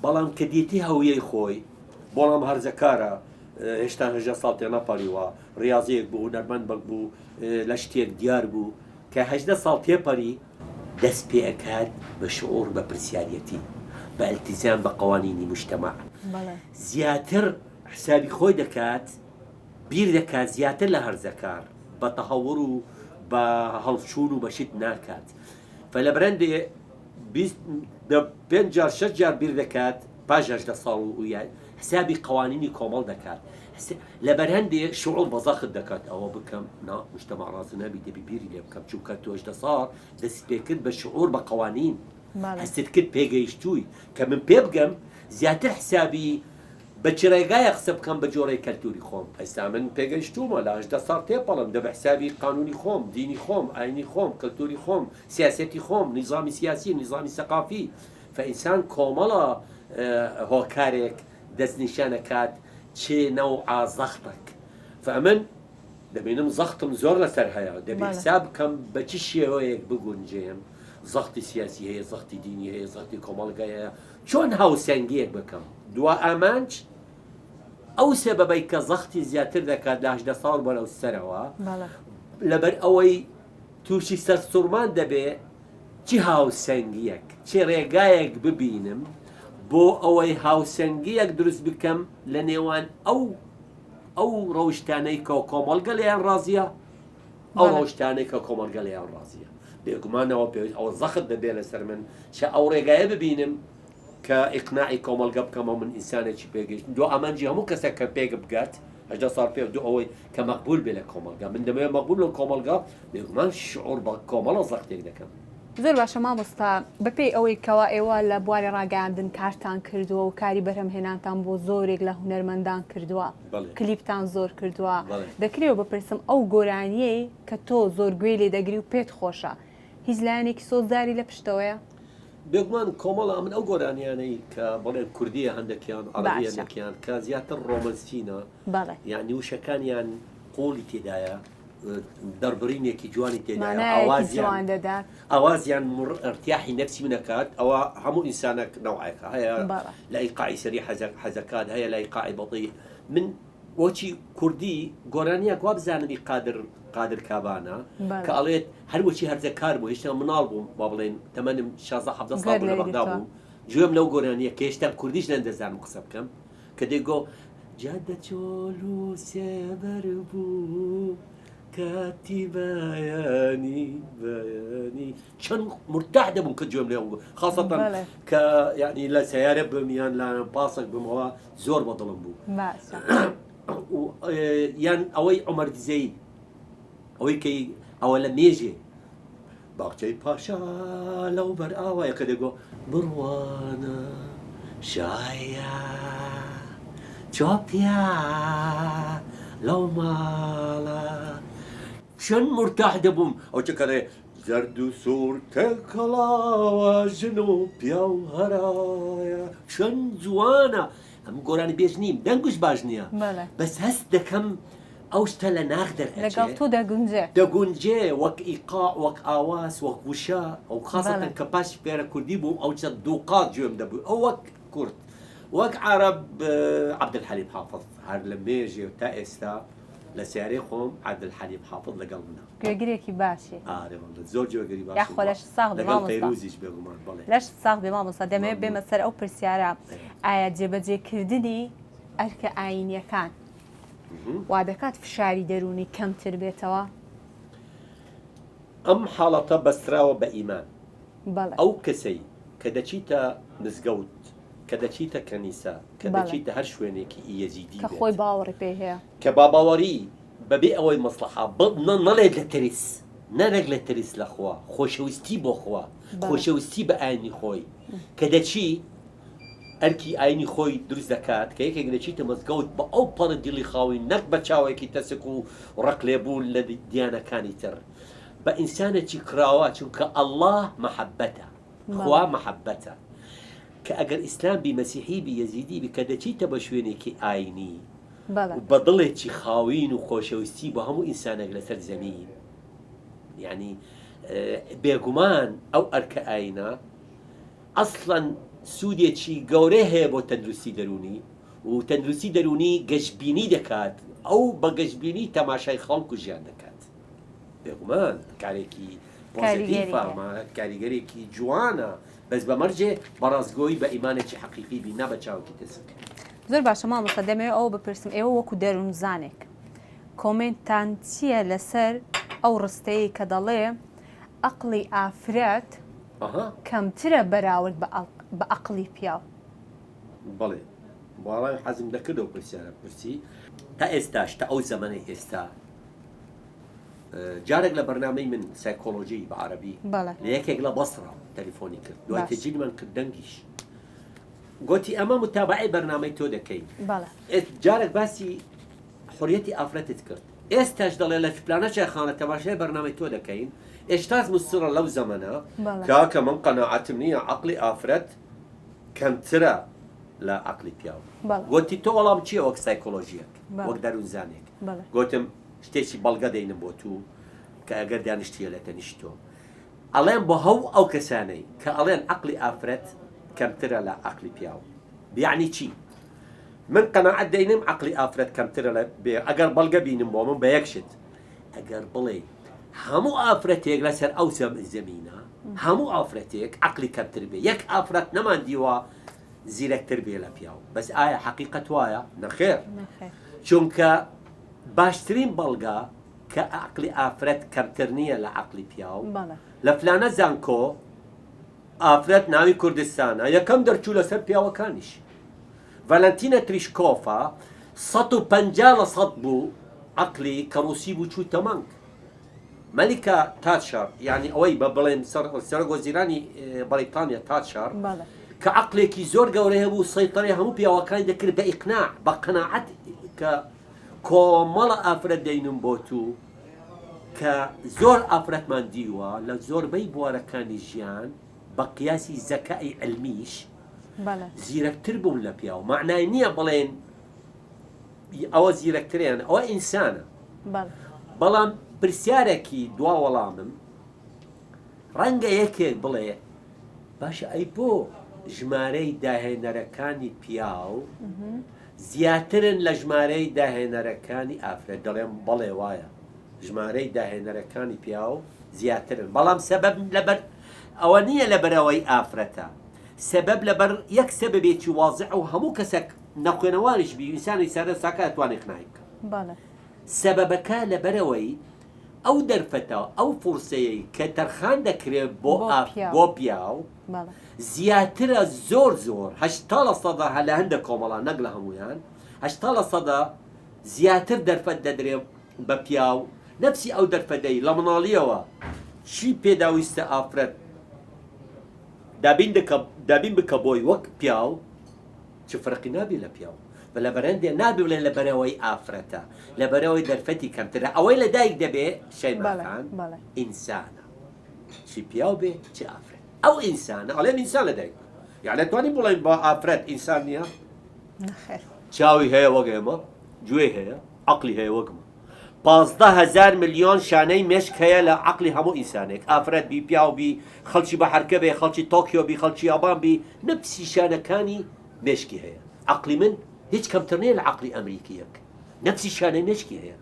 بەڵام کە دیتی هەویەی خۆی بۆڵام هەرزەکارە هێشتا 18 ساڵ تێ نەپەڕیوە ڕاضەیەک بوو نەرمەند بەک بوو لە شتێک دیار بوو کە 18 ساڵ تێپەری دەست پێکات بە شعور بە پرسیارەتی بە ئەلتیزام بە قوانینی مجتەمع زیاتر حسابی خۆی دەکات بیر دەکات زیاتر لە هەرزەکار بە تەهەوڕ و بە هەڵچوون و بەشت ناکات فلە بەرەندێ 5 جار 6 جار بیر دەکات پاش 18 ساڵ و حسابی قوانینی کۆمەڵ دەکات لە بەرهەندێ شعور بە زەخت دەکات ئەوە بکەم مجتەمع ڕاست نەبی دەبی بیری لێ بکەم چونکە تۆ 18 ساڵ دەست پێکرد بە شعور بە قوانین هەست کرد پێگەیشتووی کە من پێ بگەم زیاتر حسابی بە چ ڕێگایە قسە بکەم بە جۆرەی کەلتوری خۆم ئێستا من پێگەیشتومە لە 18 ساڵ تێپەڵم دەبە حسابی قانونی خۆم دینی خۆم ئاینی خۆم کەلتوری خۆم سیاسەتی خۆم نظامی سیاسی نظامی سەقافی فئینسان کۆمەڵە هۆکارێک دەستنیشانەکات چێ نەوعا زەختێک فەمن دەبینم زەختم زۆر لەسەر هەیە دەبێت حساب بکەم بە چ شێوەیەک بگونجێم زەختی سیاسی هەیە زەختی دینی هەیە زەختی کۆمەڵگای هەیە چۆن هاوسەنگیەک بکەم دوا ئامانج ئەو سێبەبەی کە زەختی زیاتر دەکات لە 18 ساڵ بەرەو سەرەوە لەبەر ئەوەی تووشی سەرسوورمان دەبێت چی هاوسەنگیەک چی ڕێگایەک ببینم بۆ ئەوەی هاوسەنگیەک دروست بکەم لە نێوان ئەو ڕەوشتانەی کە کۆمەڵگە لەیان ڕازیە ئەو ڕەوشتانەی کە کۆمەڵگە لەیان ڕازیە بێگومانەوە پێویست ئەوە زەخت دەبێت لەسەر من چ ئەو ڕێگایە ببینم کە ئیقناعی کۆمەڵگە بکەمەوە من ئینسانێکی پێگەیشت دو ئامانجی هەموو کەسێک کە پێگە بگات 18 ساڵ پێ دو ئەوەی کە مەقبول بێ لە کۆمەڵگا من دەمەوێت مەقبول لە کۆمەڵگا بێگومان شعور بە کۆمەڵە زەختێک دەکەم زۆر باشە مامۆستا بەپێی ئەوەی کەوا ئێوە لە بواری ڕاگەاندن کارتان کردووە و کاری بەرهەمهێنانتان بۆ زۆرێک لە هونەرمەندان کردووە کلیپتان زۆر کردووە دەکرێت بپرسم ئەو گۆرانیەی کە تۆ زۆر گوێ لێ دەگری و پێت خۆشە هیچ لایەنێکی سۆزداری لە پشتەوەیە بێگومان کۆمەڵە من ئەو گۆرانیانەی کە بڵێن کوردیە هەندێکیان عەرەبیەکیان کە زیاتر ڕۆمەنسینە یعنی وشەکانیان قوڵی تێدایە دەربڕینێکی جوانی تێدا ئاوازیان ارتیاحی نەفسی منەکات ئەوە هەموو ئینسانێک نەوعەکە هەیە لە ئیقاعی سەری حەزەکات هەیە لە ئیقاعی بەڵی من وەچی کوردی گۆرانیەک وا بزانمی قادر کابانە کە ئەڵێت هەروەچی هەرزەکار بوو هێشتا مناڵ بووم با بڵێن تەمەنم 16 ساڵ لە بەغدا بوو گوێم لەو گۆرانیە کە هێشتا کوردیش نەندەزانم قسە بکەم کە دێگۆ جادە چۆل و سێبەر بوو کاتی بەیانی چەند مرتاح دەبووم کە گوێم لێ خاصەتەن کە یعنی لە سەیارە بم یان لە پاسێک بمەوە زۆر بەدڵم بوو یان ئەوەی عومەر دیزەی ئەوەی کەی ئەوە لە مێژێ باخچەی پاشا لەو بەر ئاوایە کە دەگۆ بڕوانە شایە چۆپیا لەو ماڵە چەند مرتاح دەبووم ئەو چکەڕێ زەرد و سوور تەکەڵاوە ژن و پیا و هەرایە چەند جوانە ئەم گۆرانی بێژ نیم دەنگش باش نییە بەس هەست دەکەم ئەو شتە لە ناخ لەگەڵ تۆ دەگونجێ وەک ئیقاع وەک ئاواز وەک وشە ئەو خاصەتەن کە پاش فێرە کوردی بووم ئەو چەند دووقات گوێم دەبوو ئەو وەک کورد وەک عەرەب عەبدولحەلیم حافظ هەر لە مێژێ تا ئێستا لە سیارەی خۆم عەبدولحەلیم حافظ لەگەڵ منە گوێگرێکی باشی زۆر گوێگری باش یاخۆ لەش ساغ لەگەڵ پەیروزیش بێگومان بڵێ لەش ساغ بێ مامۆستا دەمەوێت بێمە سەر ئەو پرسیارە ئایا جێبەجێکردنی ئەرکە ئاینیەکان وا دەکات فشاری دەرونی کەمتر بێتەوە ئەم حاڵەتە بەستراوە بە ئیمان ئەو کەسەی کە دەچیتە مزگەوت کە دەچیتە کەنیسا کە دەچیتە هەر شوێنێکی یەزیدی کە خۆی باوەڕی پێ هەیە کە باوەڕی بەبێ ئەوەی مەسلحە نەڵێت لە تریس نەرێک لە تریس لە خوا خۆشەویستی بۆ خوا خۆشەویستی بە ئاینی خۆی کە دەچی ئەرکی ئاینی خۆی دروست دەکات کە یەکێک دەچیتە مەزگەوت بە ئەو پەڕ دڵی خاوی نەک بە چاوێکی تەسک و ڕق لێبوون لە دیانەکانی تر بە ئینسانێکی کراوە چونکە ئەڵڵاه مەحەبەتە خوا مەحەبەتە کە ئەگەر ئیسلام بی مەسیحی بی یەزیدی بی کە دەچیتە بە شوێنێکی ئاینی بە دڵێکی خاوین و خۆشەویستی بۆ هەموو ئینسانێک لەسەر زەمین یعنی بێگومان ئەو ئەرکە ئاینە ئەسڵەن سوودێکی گەورەی هەیە بۆ تەندروستی دەرونی و تەندروستی دەرونی گەشتبینی دەکات ئەو بە گەشتبینی تەماشای خەڵک و ژیان دەکات بێگومان کارێکی پۆزیتیڤە کاریگەرێکی جوانە بەس بەمەرجێ بەڕاستگۆیی بە ئیمانێکی حەقیقی بی نە بە چاوکی تەسک زۆر باشە مامۆستا دەمەوێت ئەوە بپرسم ئێوە وەکو دەروونزانێک کۆمنتتان چییە لەسەر ئەو ڕستەیە کە دەڵێ عەقڵی ئافرەت کەمترە بەراورد بە عەقڵی پیاو بەڵێ باڵای حەزم دەکردەوە پرسیارە پرسی تا ئێستاش تا ئەو زەمانەی ئێستا جارێک لە بەرنامەی من سایکۆلۆژی بە عەرەبی لە یەکێک لە بەسڕە تەلیفۆنی کرد دوای تەجیلمان کرد دەنگیش گوتی ئەمە متابعی بەرنامەی تۆ دەکەین جارێک باسی حوریەتی ئافرەتت کرد ئێستاش دەڵێ لە پلانە چایخانە تەماشای بەرنامەی تۆ دەکەین ئێشتاش مسترە لەو زەمانە کاکە من قەناعەتم نییە عەقڵی ئافرەت کەمترە لە عەقڵی پیاو گوتی تۆ وەڵام چییە وەک سایکۆلۆژیەک وەک دەروونزانێک گوتم شتێکی بەڵگە دەینم بۆ تو کە ئەگەر دانیشتیە لە تەنیشتۆ ئەڵێن بۆ هەو ئەو کەسانەی کە ئەڵێن عەقڵی ئافرەت کەمترە لە عەقڵی پیاو بیعنی چی من قەناعەت دەینم عەقڵی ئافرەت کەمترە لە بێ ئەگەر بەڵگە بینم بۆ من بە یەک شت ئەگەر بڵێ هەموو ئافرەتێک لەسەر ئەو زەمینە هەموو ئافرەتێک عەقڵی کەمتر بێ یەک ئافرەت نەمان دیوە زیرەکتر بێ لە پیاو بەس ئایا حەقیقەت وایە نەخێر چونکە باشترین بەڵگە کە عەقڵی ئافرەت کەمتر نییە لە عەقڵی پیاو لە فلانە زانکۆ ئافرەت ناوی کوردستانە یەکەم دەرچوو لەسەر پیاوەکانیش ڤالەنتینە تریشکۆفە 150% بوو عەقلی کە ڕووسی بوو چوو تەمەنگ مەلیکە تاتشەر یعنی ئەوەی بە بڵێن سەرۆکوەزیرانی بەریتانیا تاتشەر کە عەقلێکی زۆر گەورەی هەبوو سەیطەرەی هەموو پیاوەکانی دەکرد بە ئیقناع بە قەناعەت کە کۆمەڵە ئافرەت دەینم بۆ تو کە زۆر ئافرەتمان دیوە لە زۆربەی بوارەکانی ژیان بە قیاسی زەکای علمیش زیرەکتر بوون لە پیاو معنای نییە بڵێن ئەوە زیرەکتریان ئەوە ئینسانە بەڵام پرسیارێکی دوا وەڵامم ڕەنگە یەکێک بڵێ باشە ئەی بۆ ژمارەی داهێنەرەکانی پیاو زیاترن لە ژمارەی داهێنەرەکانی ئافرەت دەڵێم بەڵێ وایە ژمارەی داهێنەرەکانی پیاو زیاترن بەڵام سەبەب لەبەر ئەوە نییە لەبەرەوەی ئافرەتە سبب لەبەر یەک سەبەبێکی واضح و هەموو کەسێک نەخوێنەوانیش بی ئینسانی سەرە ساکە ئەتوانێت قناعی بکە سەبەبەکە لەبەرەوەی ئەو دەرفەتە ئەو فورسەیە کە تەرخان دەکرێت بۆ پیاو زیاترە زۆر 80% هە لە هەندێک کۆمەڵان نەک لە هەمویان 80% زیاتر دەرفەت دەدرێت بە پیاو نەفسی ئەو دەرفەدەی لە مناڵیەوە چی پێداویستە ئافرەت دابین بکە بۆی وەک پیاو چ فەرقی نابی لە پیاو بە لە بەرەندێ نابی بڵێن لە بەرەوەی ئافرەتە لە بەرەوەی دەرفەتی کەمترە ئەوەی لە دایک دەبێ شەیماکان ئینسانە چی پیاو بێ چی ئافرەت ئەو ئینسانە ئەڵێن ئینسان لە دایک یعنی توانی بڵێن بە ئافرەت ئینسان نییە چاوی هەیە وەک ئێمە گوێ هەیە عەقلی هەیە وەکمە 15,000 ملیۆن شانەی مێشک هەیە لە عەقلی هەموو ئینسانێک ئافرەت بی پیاو بی خەڵکی بەحەرکە بێ خەڵکی تۆکیۆ بی خەڵکی یابان بی نەفسی شانەکانی مێشکی هەیە عەقلی من هیچ کەمتر نییە لە عەقلی ئەمریکیەک نەفسی شانەی مێشکی هەیە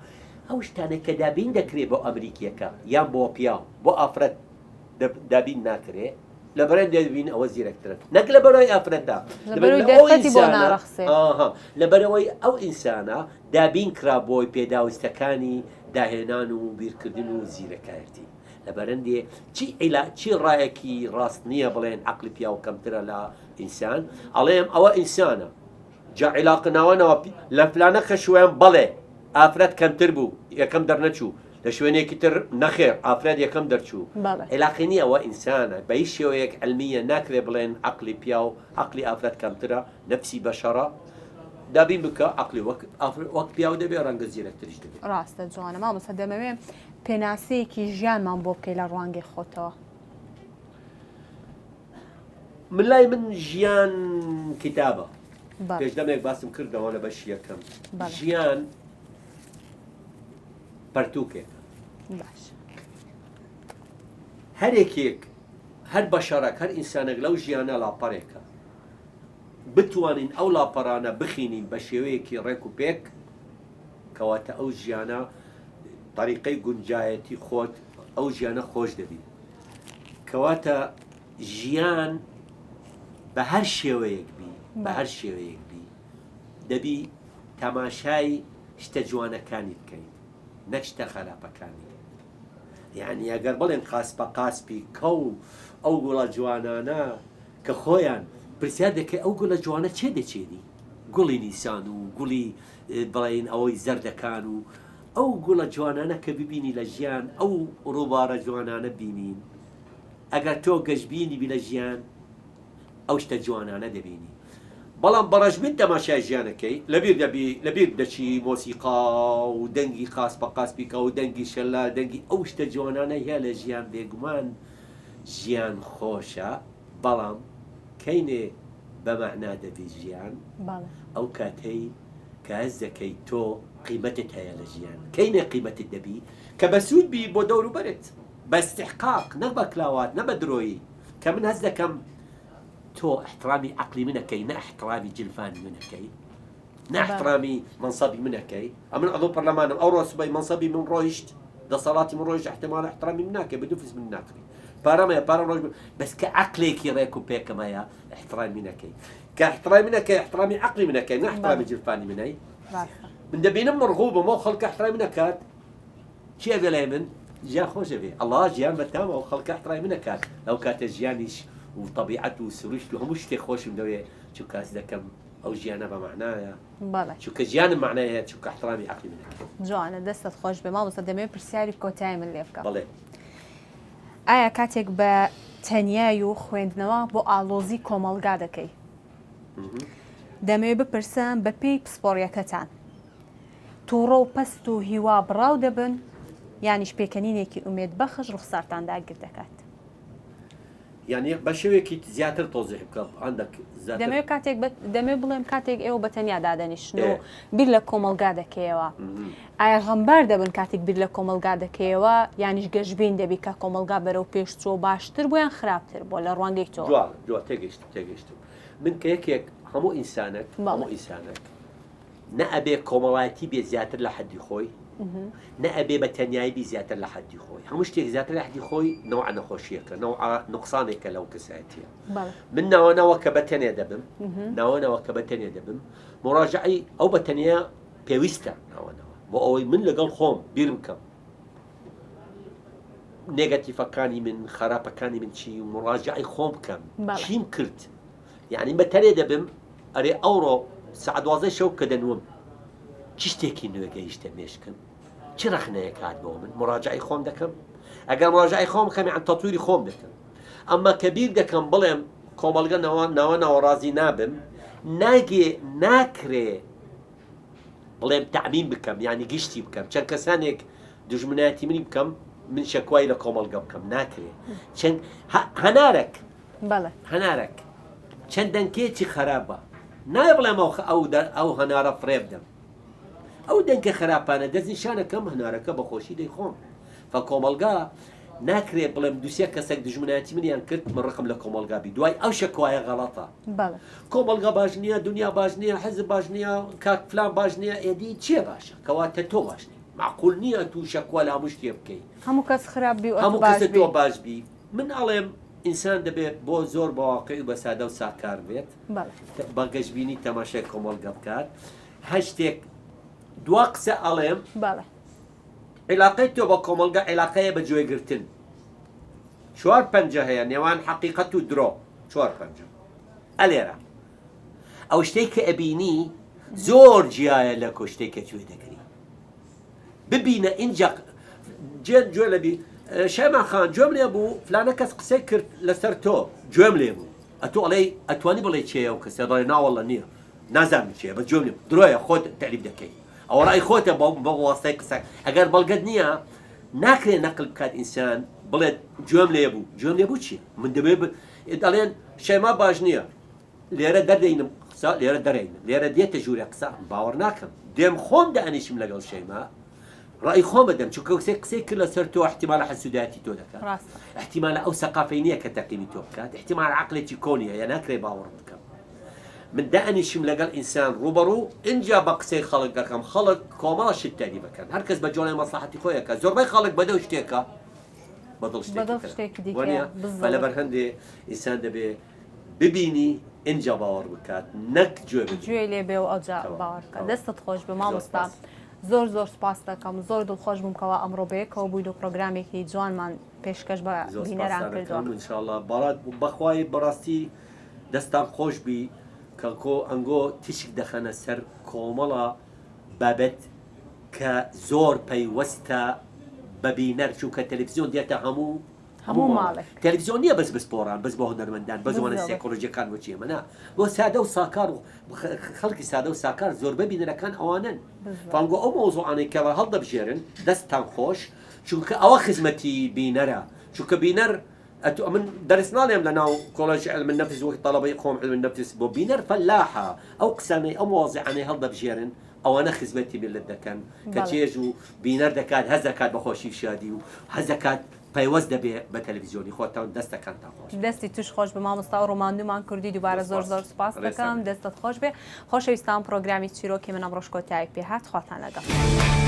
ئەو شتانە کە دابین دەکرێت بۆ ئەمریکیەکە یان بۆ پیاو بۆ ئافرەت دابین ناکرێت لە بەرەن دەبین ئەوە زیرەکترە نەک لە بەرەوەی ئافرەتدا لە بەرەوەی ئەو ئینسانە دابین کرا بۆی پێداویستەکانی داهێنان و بیرکردن و زیرەکایەتی لە بەرەندێ چی ڕایەکی ڕاست نییە بڵێن عەقلی پیاو کەمترە لە ئینسان ئەڵێم ئەوە ئینسانە جا عیلاقە ناوەنەوە لە فلانە خەشویان بەڵێ ئافرەت کەمتر بوو یەکەم دەرنەچوو لشوينيك تر نخير افراد يكم درشو علاقيني او انسان بايش هيك علميا ناكري بلين عقلي بياو عقلي افراد كم ترى نفسي بشره دابين بك عقلي وقت بياو دبي رنگ زيرك تريش دبي راست جوانا ما بس دمه پێناسەیەکی ژیانمان بۆ بکەی لە ڕوانگەی خۆتەوە. من لای من ژیان کتابە پێشدەمێک باسم کردەوە لە بەشی یەکەم ژیان پەرتووکێکە هەرێکێک هەر بەشەرێک هەر ئینسانێک لەو ژیانە لاپەڕێکە بتوانین ئەو لاپەڕانە بخینین بە شێوەیەکی ڕێک و پێک کەواتە ئەو ژیانە طریقەی گونجایەتی خۆت ئەو ژیانە خۆش دەبی کەواتە ژیان بە هەر شێوەیەک بی بە هەر شێوەیەک بی دەبی تەماشای شتە جوانەکانی بکەین نەک شتە خراپەکانی یعنی ئەگەر بڵێن قاس بە قاسپی کەو ئەو گوڵە جوانانە کە خۆیان پرسیار دەکەی ئەو گوڵە جوانە چێ دەچێنی گوڵی نیسان و گوڵی بڵین ئەوەی زەردەکان و ئەو گوڵە جوانانە کە ببینی لە ژیان ئەو ڕووبارە جوانانە بینین ئەگەر تۆ گەشتبینی بی لە ژیان ئەو شتە جوانانە دەبینی بەڵام بەڕژمن تەماشای ژیانەکەی لەبیر دەچی مۆسیقا و دەنگی قاس بە قاسپیکە و دەنگی شەلا دەنگی ئەو شتە جوانانە هەیە لە ژیان بێگومان ژیان خۆشە بەڵام کەینێ بەمەعنا دەبی ژیان ئەو کاتەی کە هەز دەکەی تۆ قیمەتت هەیە لە ژیان کەینێ قیمەتت دەبی کە بە سوود بی بۆ دەوروبەرت بە استحقاق نە بە کلاوات نە بە درۆیی کە من هەز دەکەم تۆ احترامی عقلی منەکەی نە احترامی جلفانی منەکەی نە احترامی منصبی منەکەی ئەمن ئەڵۆ پەرلەمانم ئەو ڕۆژ سبەی منصبی من ڕۆیشت دەسەڵاتی من ڕۆیشت احتمال احترامی من ناکەی بەدوفز من ناکڕی پارەمەیە پارە ڕۆژ بەس کە عقلێکی ڕێک و پێکەمەیە احترامی منەکەی کە احترامی منەکەی احترامی عقلی منەکەی نە احترامی جلفانی منەی من دەبینم مرغوبم ئەو خەڵکە احترامی نەکات چی ئەبێ لای من ژیان خۆشە بێ ئەڵڵا ژیان بەتامە ئەو خەڵکە احترامی نەکات ئەو کاتە ژیانیش و طبیعەت و سروشت و هەموو شتێک خۆشم دەوێ چوو کاس دەکەم ئەو ژیانە بە معنایە چووکە ژیانم معنایە چووکە احترامی عقلی منەکەی جوانە دەستت خۆش بێ مامۆستا دەمەوێت پرسیاری کۆتایی من لێ بکەم بەڵێ ئایا کاتێک بە تەنیایی و خوێندنەوە بۆ ئاڵۆزی کۆمەڵگا دەکەی دەمەوێت بپرسم بە پێی پسپۆڕیەکەتان تووڕە و پەست و هیوا بڕاو دەبن یانیش پێکەنینێکی ئومێد بەخش ڕوخسارتان داگیر دەکات یعنی بە شێوەیەکی زیاتر تۆزیح بکە هەندێک دەمەوێت کاتێک دەمێت بڵێم کاتێک ئێوە بە تەنیا دادەنیشن و بیر لە کۆمەڵگا دەکەیەوە ئایا غەمبار دەبن کاتێک بیر لە کۆمەڵگا دەکەیەوە یانیش گەشتبین دەبی کە کۆمەڵگا بەرەو پێشچۆ باشتر بۆیان خراپتر بۆ لە ڕوانگەی تۆ جوان تێگەیشتم من کە یەکێک هەموو ئینسانێک نە ئەبێ کۆمەڵایەتی بێ زیاتر لە حەدی خۆی نە ئەبێ بە تەنیایی بی زیاتر لە حەدی خۆی هەموو شتێک زیاتر لە حەدی خۆی نەوع نەخۆشیەکە نەوع نوقسانێکە لەو کەسایەتیە من ناوەنەوە کە بە تەنێ دەبم ناوەنەوە کە بە تەنێ دەبم مڕاجعی ئەو بە تەنیا پێویستە ناوەنەوە بۆ ئەوەی من لەگەڵ خۆم بیر بکەم نێگەتیڤەکانی من خراپەکانی من چی و مڕاجعی خۆم بکەم چیم کرد یعنی بە تەنێ دەبم ئەرێ ئەوڕۆ سەعات 12 شەو کە دەنووم چ شتێکی نوێ گەیشتە مێشکم چ ڕەخنەیەک هات بۆ من مڕاجعی خۆم دەکەم ئەگەر مڕاجعی خۆم بکەم یان تەتویری خۆم دەکەم ئەمما کە بیر دەکەم بڵێم کۆمەڵگە ناوەنەوە ڕازی نابم ناکرێ بڵێم تەعمیم بکەم یعنی گشتی بکەم چەند کەسانێک دوژمنایەتی منی بکەم من شەکوای لە کۆمەڵگە بکەم ناکرێ چەند هەنارێک چەند دەنکێکی خراپە نایە بڵێم ئەو هەنارە فڕێ بدەم ئەو دەنکە خراپانە دەستنیشانەکەم هەنارەکە بەخۆشی دەیخۆم فە کۆمەڵگا ناکرێ بڵێم دووسێ کەسێک دژمنایەتی منیان کرد من ڕقم لە کۆمەڵگا بی دوای ئەو شەکوایە غەڵەتە کۆمەڵگا باش نییە دنیا باش نییە حەزب باش نییە کاک فلان باش نییە ئێدی چیە باشە کەواتە تۆ باش نییە معقول نییە تو شەکوا لە هەموو شتێ بکەی هەموو کەس خراپ بی هەموو کەس تۆ باش بی من ئەڵێم ئینسان دەبێت بۆ زۆر بەواقعی بە سادە و ساکار بێت بە گەشتبینی تەماشای کۆمەڵگە بکات هەر شتێک دوا قسە ئەڵێم عیلاقەی تۆ بە کۆمەڵگە عیلاقەیە بە گوێگرتن 4 پەنجە هەیە نێوان حەقیقەت و درۆ 4 پەنجە ئەلێرە ئەو شتێک کە ئەبینی زۆر جیایە لە کۆ شتێکە گوێ دەگری ببینە ئینجا جێن گوێ لەبی شایمان خان گوێم لێ بوو فلانە کەس قسەی کرد لەسەر تۆ گوێم لێ بوو ئەتۆ ئەڵێ ئەتوانی بڵێ چێە و کەسێ دەڵێ ناوەڵە نییە نازانم چێ بە گوێم لێ درۆیە خۆت تەعریف دەکەی ئەوە ڕای خۆتە بە واسطەی قسە ئەگەر بەڵگەت نییە ناکرێت نەقل بکات ئینسان بڵێت گوێم لێ بوو گوێم لێ بوو چی من دەبێت دەڵێن شەیما باش نییە لێرە دەردەینم قسە لێرە دەرەینم لێرە دێتە ژوورە قسە باوەڕ ناکەم دێم خۆم دەئەنیشم لەگەڵ شەیما ڕای خۆم بدەم چونکە قسەی کرد لەسەر تۆ احتیمالە حەسووداتی تۆ دەکات احتیمالە ئەو سەقافەی نییە کە تەقیمی تۆ بکات احتیمال عەقڵێکی کۆنیە یا ناکرێ باوەڕ بکەم من دەئەنیشم لەگەڵ ئینسان ڕوبەڕوو اینجا بە قسەی خەڵک دەکەم خەڵک کۆمەڵە شت تەری بکەن هەر کەس بە جۆڵی مەسلحەتی خۆیەکە زۆربەی خەڵک بەدەو شتێکە بەدڵ شتێکی دیکە بەلەبەر هەندێ ئینسان دەبێ ببینی اینجا باوەڕ بکات نەک گوێ لێ بێ و ئەوجا باوەڕ بکات دەستت خۆش بە مامۆستا زۆر زۆر سپاس دەکەم زۆر دڵخۆش بووم کەەوە ئەمڕۆ بەیەکەوە بووین و پرۆگرامێکی جوانمان پێشکەش بە بینەران کردووە ئینشاءڵڵا بەڕات بەخوای بەڕاستی دەستان خۆش بی کەکۆ ئەنگۆ تیشک دەخەنە سەر کۆمەڵە بابەت کە زۆر پەیوەستە بە بینەر چونکە تەلەڤیزیۆن دێتە هەموو ماڵێک تەلەڤیزیۆن نییە بەس بسپۆران بەس بۆ هونەرمەندان بە زمانە سایکۆلۆژیەکان بۆ چیە مەنا بۆ سادە و ساکار و خەڵکی سادە و ساکار زۆربەی بینەرەکان ئەوانن فانگۆ ئەو مۆزوعانەی کە هەڵدەبژێرن دەستان خۆش چونکە ئەوە خزمەتی بینەرە چونکە بینەر من درس ناڵێم لە ناو کۆڵێژی علم النەفس وەک تەڵەبەی خۆم علم النەفس بۆ بینەر فەلاحە ئەو قسانەی ئەو مواضیعانەی هەڵدەبژێرن ئەوانە خزمەتی ملت دەکەن کە چێژ و بینەر دەکات هەز دەکات بە خۆشی شادی و هەز دەکات پەیوەست دەبێت بە تەلەڤیزیۆنی خۆتان دەستەکانتان خۆش دەستی توش خۆش بە مامۆستا و ڕۆماندومان کوردی دووبارە زۆر زۆر سپاس دەکەم دەستت خۆش بێ خۆشەویستان پرۆگرامی چیرۆکی من ئەمڕۆ کۆتایی پێهات خواتان لەگەڵ